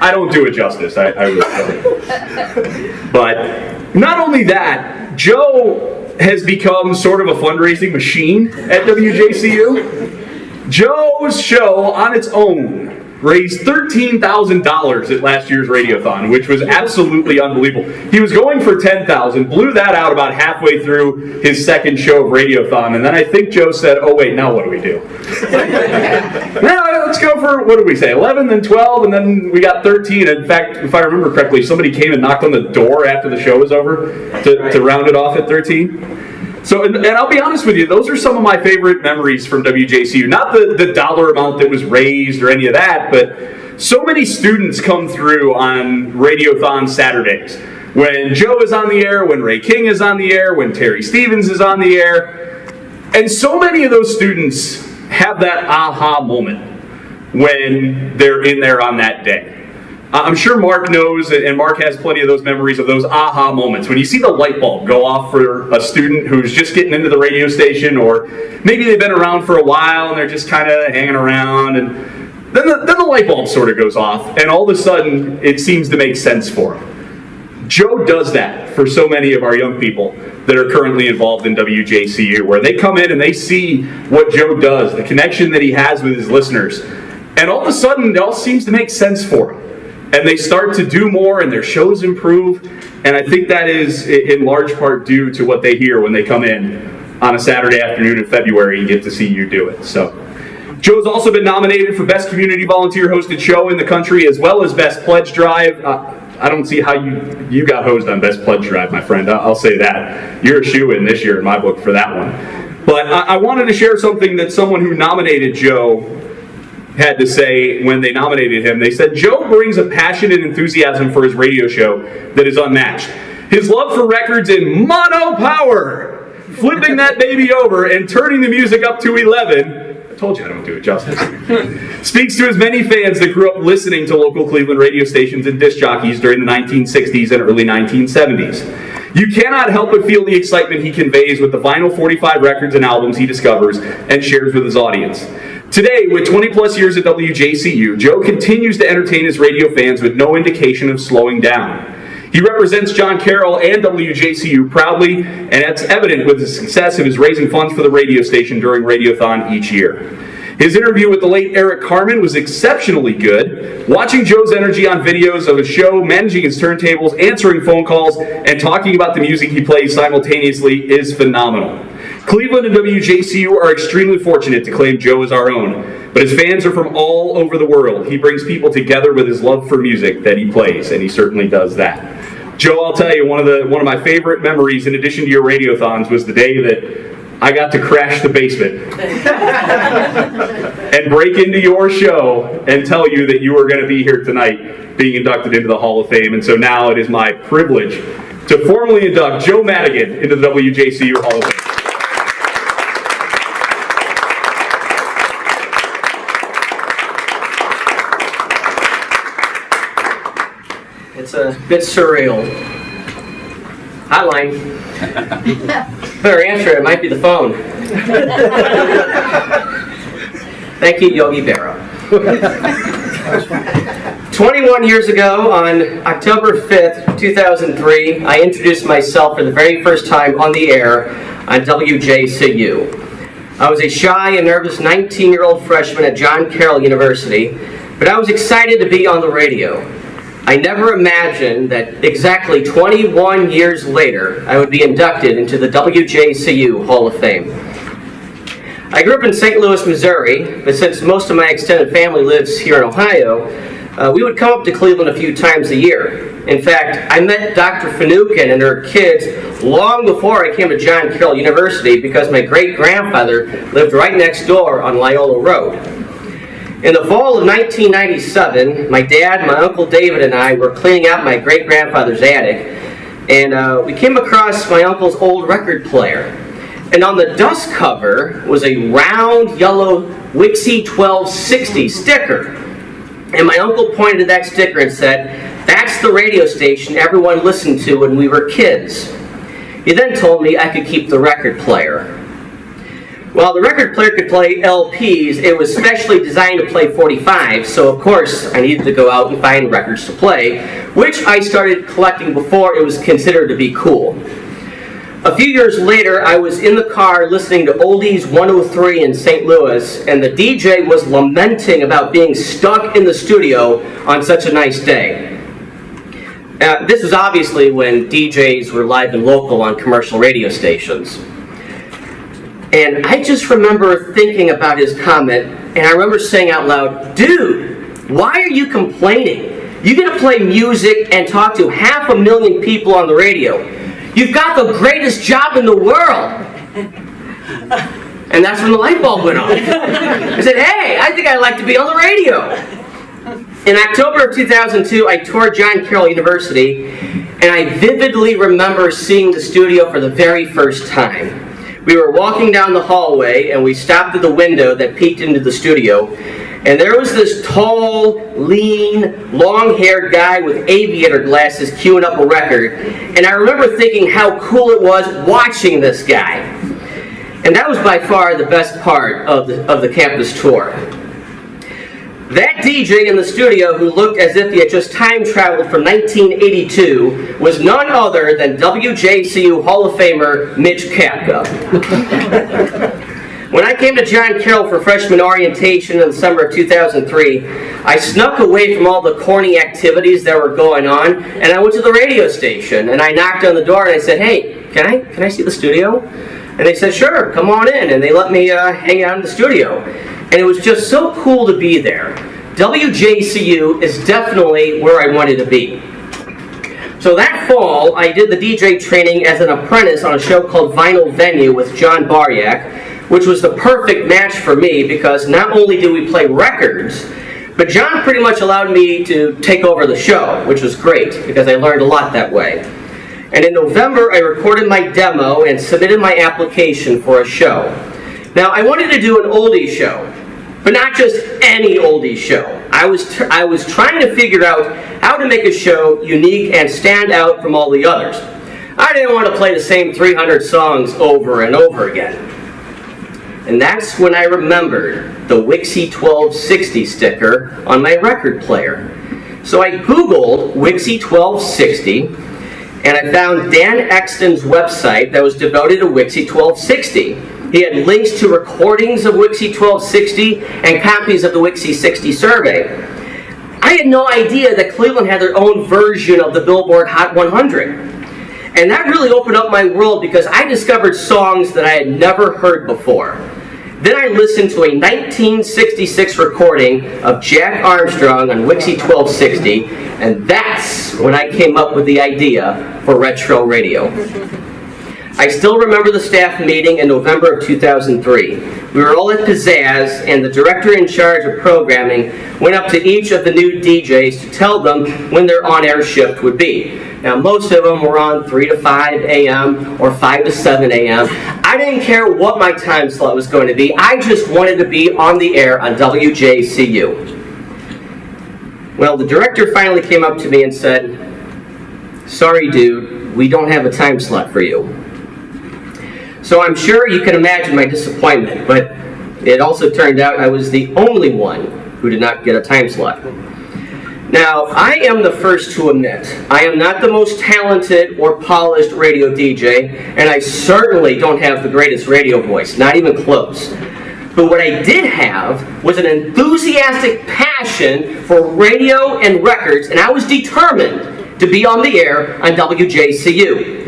I don't do it justice, I really don't. But not only that, Joe has become sort of a fundraising machine at WJCU. Joe's show on its own raised $13,000 at last year's Radiothon, which was absolutely unbelievable. He was going for $10,000, blew that out about halfway through his second show of Radiothon, and then I think Joe said, oh wait, now what do we do? Now let's go for, what did we say, 11, then 12, and then we got 13. In fact, if I remember correctly, somebody came and knocked on the door after the show was over to round it off at 13. So, and I'll be honest with you, those are some of my favorite memories from WJCU. Not the dollar amount that was raised or any of that, but so many students come through on Radiothon Saturdays. When Joe is on the air, when Ray King is on the air, when Terry Stevens is on the air. And so many of those students have that aha moment when they're in there on that day. I'm sure Mark knows, and Mark has plenty of those memories of those aha moments. When you see the light bulb go off for a student who's just getting into the radio station, or maybe they've been around for a while and they're just kind of hanging around, and then the light bulb sort of goes off, and all of a sudden it seems to make sense for them. Joe does that for so many of our young people that are currently involved in WJCU, where they come in and they see what Joe does, the connection that he has with his listeners, and all of a sudden it all seems to make sense for them. And they start to do more, and their shows improve. And I think that is in large part due to what they hear when they come in on a Saturday afternoon in February and get to see you do it. So, Joe's also been nominated for Best Community Volunteer Hosted Show in the country, as well as Best Pledge Drive. I don't see how you got hosed on Best Pledge Drive, my friend. I'll say that. You're a shoo-in this year in my book for that one. But I wanted to share something that someone who nominated Joe had to say when they nominated him. They said, Joe brings a passion and enthusiasm for his radio show that is unmatched. His love for records in mono power, flipping that baby over and turning the music up to 11, I told you I don't do it justice, speaks to his many fans that grew up listening to local Cleveland radio stations and disc jockeys during the 1960s and early 1970s. You cannot help but feel the excitement he conveys with the vinyl 45 records and albums he discovers and shares with his audience. Today, with 20 plus years at WJCU, Joe continues to entertain his radio fans with no indication of slowing down. He represents John Carroll and WJCU proudly, and that's evident with the success of his raising funds for the radio station during Radiothon each year. His interview with the late Eric Carmen was exceptionally good. Watching Joe's energy on videos of his show, managing his turntables, answering phone calls, and talking about the music he plays simultaneously is phenomenal. Cleveland and WJCU are extremely fortunate to claim Joe as our own, but his fans are from all over the world. He brings people together with his love for music that he plays, and he certainly does that. Joe, I'll tell you, one of my favorite memories, in addition to your radiothons, was the day that I got to crash the basement and break into your show and tell you that you were going to be here tonight being inducted into the Hall of Fame. And so now it is my privilege to formally induct Joe Madigan into the WJCU Hall of Fame. It's a bit surreal. Hotline. Better answer it. It might be the phone. Thank you, Yogi Berra. 21 years ago, on October 5th, 2003, I introduced myself for the very first time on the air on WJCU. I was a shy and nervous 19-year-old freshman at John Carroll University, but I was excited to be on the radio. I never imagined that exactly 21 years later, I would be inducted into the WJCU Hall of Fame. I grew up in St. Louis, Missouri, but since most of my extended family lives here in Ohio, we would come up to Cleveland a few times a year. In fact, I met Dr. Finucane and her kids long before I came to John Carroll University because my great-grandfather lived right next door on Loyola Road. In the fall of 1997, my dad, my Uncle David, and I were cleaning out my great-grandfather's attic, and we came across my uncle's old record player. And on the dust cover was a round, yellow Wjcu 1260 sticker. And my uncle pointed to that sticker and said, "That's the radio station everyone listened to when we were kids." He then told me I could keep the record player. While the record player could play LPs, it was specially designed to play 45, so of course I needed to go out and find records to play, which I started collecting before it was considered to be cool. A few years later, I was in the car listening to Oldies 103 in St. Louis, and the DJ was lamenting about being stuck in the studio on such a nice day. This was obviously when DJs were live and local on commercial radio stations. And I just remember thinking about his comment, and I remember saying out loud, "Dude, why are you complaining? You get to play music and talk to 500,000 people on the radio. You've got the greatest job in the world." And that's when the light bulb went off. I said, "Hey, I think I'd like to be on the radio." In October of 2002, I toured John Carroll University, and I vividly remember seeing the studio for the very first time. We were walking down the hallway, and we stopped at the window that peeked into the studio, and there was this tall, lean, long-haired guy with aviator glasses queuing up a record, and I remember thinking how cool it was watching this guy. And that was by far the best part of the campus tour. That DJ in the studio who looked as if he had just time traveled from 1982 was none other than WJCU Hall of Famer Mitch Kapka. When I came to John Carroll for freshman orientation in the summer of 2003, I snuck away from all the corny activities that were going on, and I went to the radio station, and I knocked on the door, and I said, "Hey, can I see the studio?" And they said, "Sure, come on in," and they let me hang out in the studio. And it was just so cool to be there. WJCU is definitely where I wanted to be. So that fall, I did the DJ training as an apprentice on a show called Vinyl Venue with John Baryak, which was the perfect match for me because not only did we play records, but John pretty much allowed me to take over the show, which was great because I learned a lot that way. And in November, I recorded my demo and submitted my application for a show. Now, I wanted to do an oldies show, but not just any oldies show. I was trying to figure out how to make a show unique and stand out from all the others. I didn't want to play the same 300 songs over and over again. And that's when I remembered the Wjcu 1260 sticker on my record player. So I Googled Wjcu 1260, and I found Dan Exton's website that was devoted to Wjcu 1260. He had links to recordings of Wjcu 1260 and copies of the Wjcu 60 survey. I had no idea that Cleveland had their own version of the Billboard Hot 100. And that really opened up my world because I discovered songs that I had never heard before. Then I listened to a 1966 recording of Jack Armstrong on Wjcu 1260, and that's when I came up with the idea for retro radio. I still remember the staff meeting in November of 2003. We were all at Pizzazz, and the director in charge of programming went up to each of the new DJs to tell them when their on-air shift would be. Now, most of them were on 3 to 5 a.m. or 5 to 7 a.m. I didn't care what my time slot was going to be. I just wanted to be on the air on WJCU. Well, the director finally came up to me and said, "Sorry, dude, we don't have a time slot for you." So I'm sure you can imagine my disappointment, but it also turned out I was the only one who did not get a time slot. Now, I am the first to admit, I am not the most talented or polished radio DJ, and I certainly don't have the greatest radio voice, not even close. But what I did have was an enthusiastic passion for radio and records, and I was determined to be on the air on WJCU.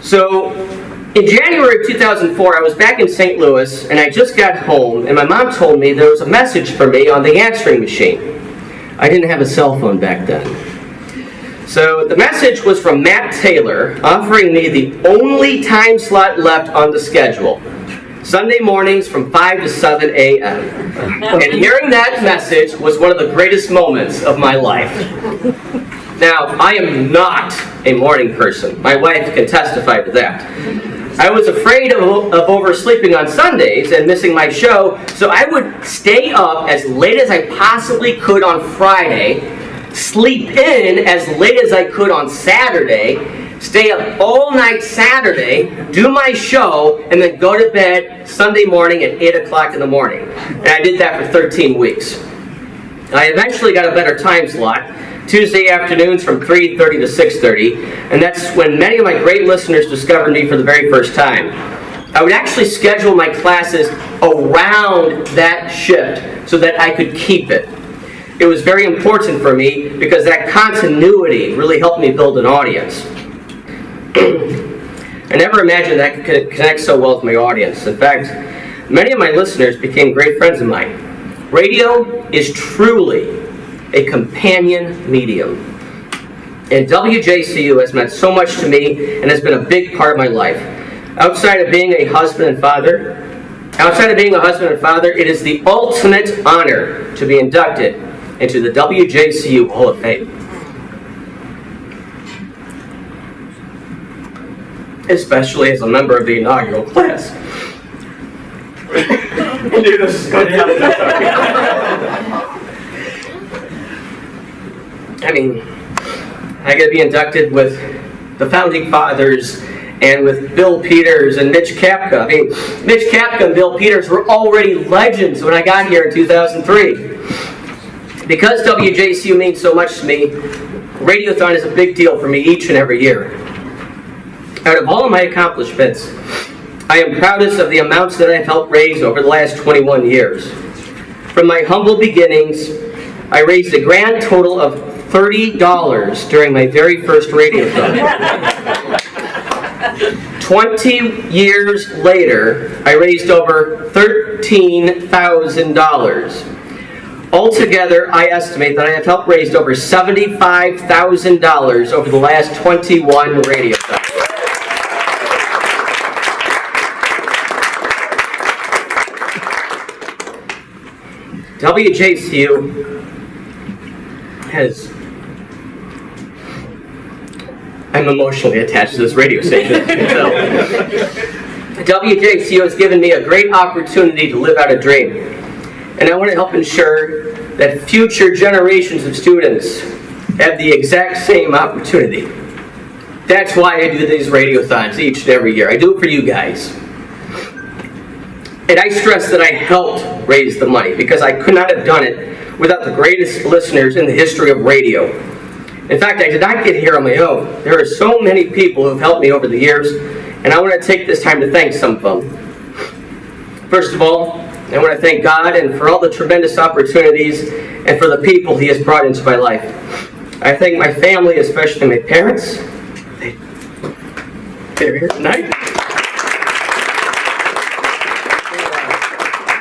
So, in January of 2004, I was back in St. Louis, and I just got home, and my mom told me there was a message for me on the answering machine. I didn't have a cell phone back then. So, the message was from Matt Taylor, offering me the only time slot left on the schedule. Sunday mornings from 5 to 7 a.m. And hearing that message was one of the greatest moments of my life. Now, I am not a morning person. My wife can testify to that. I was afraid of oversleeping on Sundays and missing my show, so I would stay up as late as I possibly could on Friday, sleep in as late as I could on Saturday, stay up all night Saturday, do my show, and then go to bed Sunday morning at 8 o'clock in the morning. And I did that for 13 weeks. I eventually got a better time slot, Tuesday afternoons from 3:30 to 6:30, and that's when many of my great listeners discovered me for the very first time. I would actually schedule my classes around that shift so that I could keep it. It was very important for me because that continuity really helped me build an audience. I never imagined that I could connect so well with my audience. In fact, many of my listeners became great friends of mine. Radio is truly a companion medium. And WJCU has meant so much to me and has been a big part of my life. Outside of being a husband and father, it is the ultimate honor to be inducted into the WJCU Hall of Fame. Especially as a member of the inaugural class. I mean, I get to be inducted with the founding fathers and with Bill Peters and Mitch Kapka. I mean, Mitch Kapka and Bill Peters were already legends when I got here in 2003. Because WJCU means so much to me, Radiothon is a big deal for me each and every year. Out of all of my accomplishments, I am proudest of the amounts that I've helped raise over the last 21 years. From my humble beginnings, I raised a grand total of $30 during my very first Radiothon. 20 years later, I raised over $13,000. Altogether, I estimate that I have helped raise over $75,000 over the last 21 Radiothons. WJCU I'm emotionally attached to this radio station. So, WJCU has given me a great opportunity to live out a dream. And I want to help ensure that future generations of students have the exact same opportunity. That's why I do these radiothons each and every year. I do it for you guys. And I stress that I helped raise the money because I could not have done it without the greatest listeners in the history of radio. In fact, I did not get here on my own. There are so many people who have helped me over the years, and I want to take this time to thank some of them. First of all, I want to thank God and for all the tremendous opportunities and for the people He has brought into my life. I thank my family, especially my parents. They're here tonight.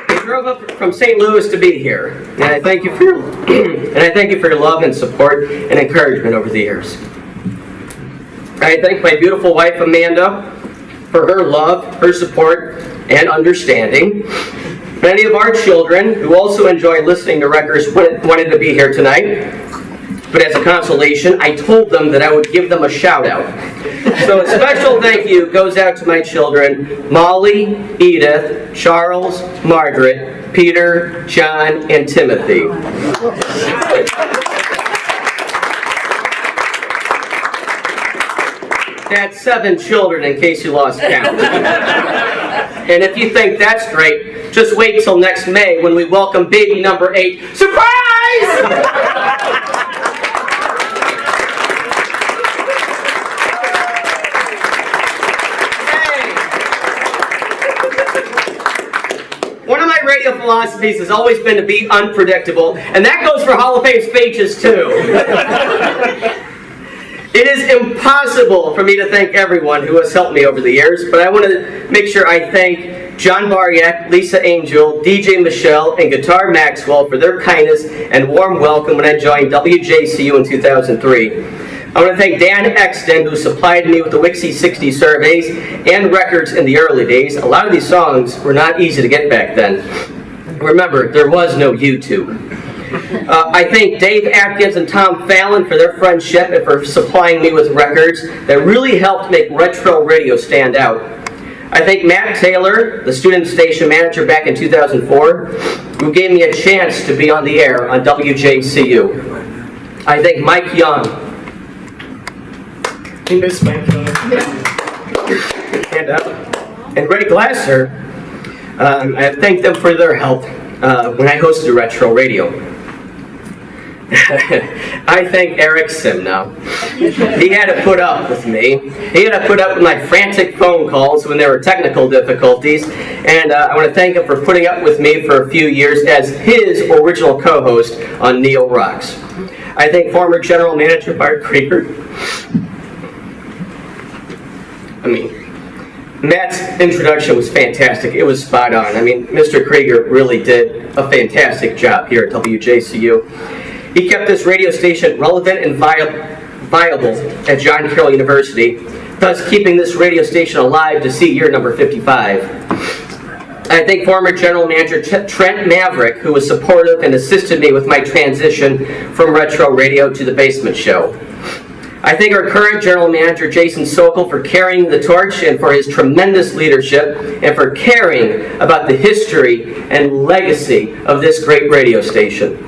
They drove up from St. Louis to be here, and I thank you for your love and support and encouragement over the years. I thank my beautiful wife Amanda for her love, her support, and understanding. Many of our children, who also enjoy listening to records, wanted to be here tonight. But as a consolation, I told them that I would give them a shout out. So a special thank you goes out to my children, Molly, Edith, Charles, Margaret, Peter, John, and Timothy. That's 7 children in case you lost count. And if you think that's great, just wait till next May when we welcome baby number 8. Surprise! One of my radio philosophies has always been to be unpredictable, and that goes for Hall of Fame speeches too. It is impossible for me to thank everyone who has helped me over the years, but I want to make sure I thank John Baryak, Lisa Angel, DJ Michelle, and Guitar Maxwell for their kindness and warm welcome when I joined WJCU in 2003. I want to thank Dan Exton, who supplied me with the Wjcu 60 surveys and records in the early days. A lot of these songs were not easy to get back then. Remember, there was no YouTube. I thank Dave Atkins and Tom Fallon for their friendship and for supplying me with records that really helped make retro radio stand out. I thank Matt Taylor, the student station manager back in 2004, who gave me a chance to be on the air on WJCU. I thank Mike Young. You miss Mike Young. And Greg Glasser. I thank them for their help when I hosted retro radio. I thank Eric Simnow. He had to put up with me. He had to put up with my frantic phone calls when there were technical difficulties. And I want to thank him for putting up with me for a few years as his original co-host on Neo Rocks. I thank former General Manager Bart Krieger. Matt's introduction was fantastic. It was spot on. Mr. Krieger really did a fantastic job here at WJCU. He kept this radio station relevant and viable at John Carroll University, thus keeping this radio station alive to see year number 55. I thank former General Manager Trent Maverick, who was supportive and assisted me with my transition from retro radio to the basement show. I thank our current General Manager Jason Sokol for carrying the torch and for his tremendous leadership and for caring about the history and legacy of this great radio station.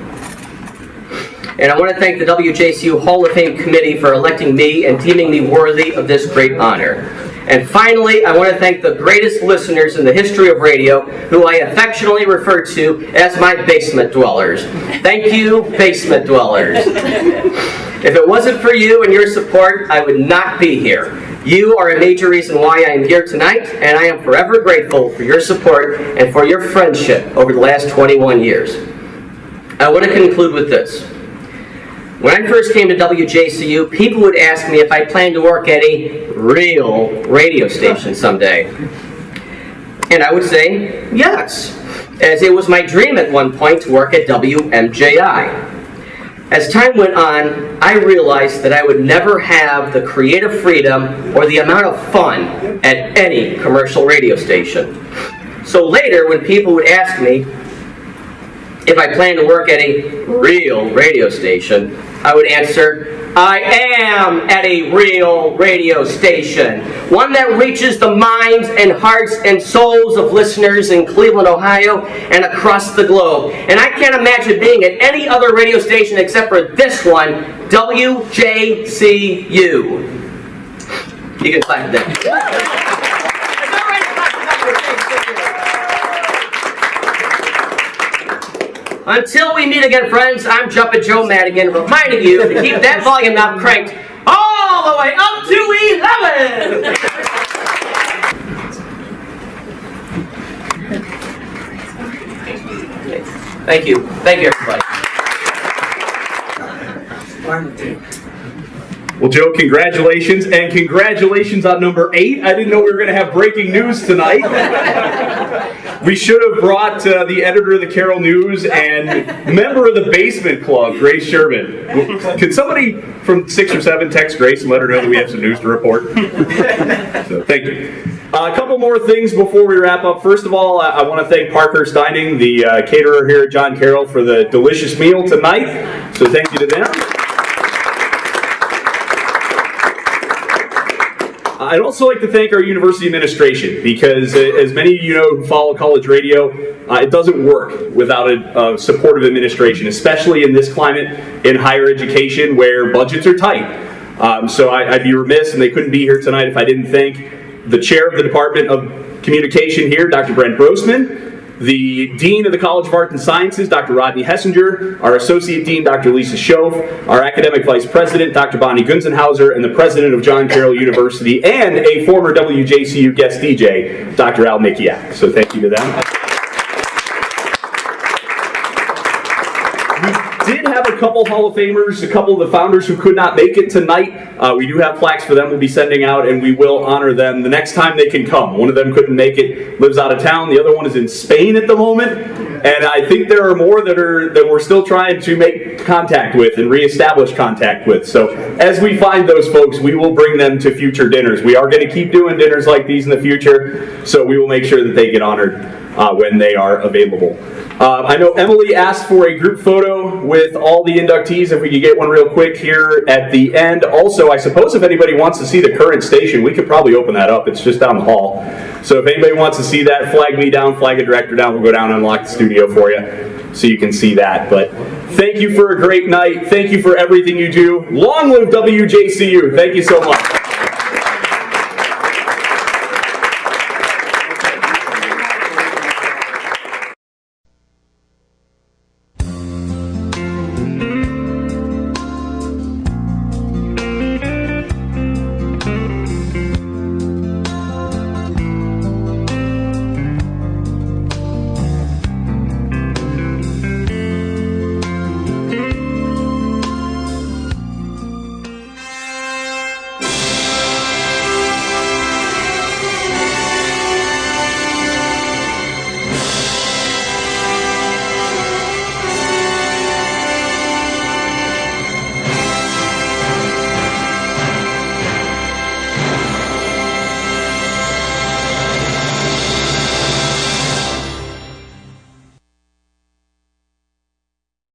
And I want to thank the WJCU Hall of Fame Committee for electing me and deeming me worthy of this great honor. And finally, I want to thank the greatest listeners in the history of radio, who I affectionately refer to as my basement dwellers. Thank you, basement dwellers. If it wasn't for you and your support, I would not be here. You are a major reason why I am here tonight, and I am forever grateful for your support and for your friendship over the last 21 years. I want to conclude with this. When I first came to WJCU, people would ask me if I planned to work at a real radio station someday. And I would say yes, as it was my dream at one point to work at WMJI. As time went on, I realized that I would never have the creative freedom or the amount of fun at any commercial radio station. So later, when people would ask me if I planned to work at a real radio station, I would answer, I am at a real radio station, one that reaches the minds and hearts and souls of listeners in Cleveland, Ohio, and across the globe. And I can't imagine being at any other radio station except for this one, WJCU. You can clap that. Until we meet again, friends, I'm Jumpin' Joe Madigan, reminding you to keep that volume knob cranked all the way up to 11! Thank you. Thank you, everybody. Well, Joe, congratulations, and congratulations on number 8. I didn't know we were going to have breaking news tonight. We should have brought the editor of the Carroll News and member of the Basement Club, Grace Sherman. Can somebody from 6 or 7 text Grace and let her know that we have some news to report? So, thank you. A couple more things before we wrap up. First of all, I want to thank Parker Steining, the caterer here at John Carroll, for the delicious meal tonight. So thank you to them. I'd also like to thank our university administration, because as many of you know who follow college radio, it doesn't work without a supportive administration, especially in this climate in higher education where budgets are tight. So I'd be remiss, and they couldn't be here tonight if I didn't thank the chair of the Department of Communication here, Dr. Brent Grossman, the Dean of the College of Arts and Sciences, Dr. Rodney Hessinger, our Associate Dean, Dr. Lisa Schoaf, our Academic Vice President, Dr. Bonnie Gunzenhauser, and the President of John Carroll University, and a former WJCU guest DJ, Dr. Al Nikiak. So thank you to them. We did have a couple Hall of Famers, a couple of the founders who could not make it tonight. We do have plaques for them we'll be sending out, and we will honor them the next time they can come. One of them couldn't make it, lives out of town. The other one is in Spain at the moment. And I think there are more that we're still trying to make contact with and reestablish contact with. So as we find those folks, we will bring them to future dinners. We are going to keep doing dinners like these in the future, so we will make sure that they get honored when they are available. I know Emily asked for a group photo with all the inductees. If we could get one real quick here at the end. Also, I suppose if anybody wants to see the current station, we could probably open that up. It's just down the hall. So if anybody wants to see that, flag me down, flag a director down. We'll go down and unlock the studio for you so you can see that. But thank you for a great night. Thank you for everything you do. Long live WJCU. Thank you so much.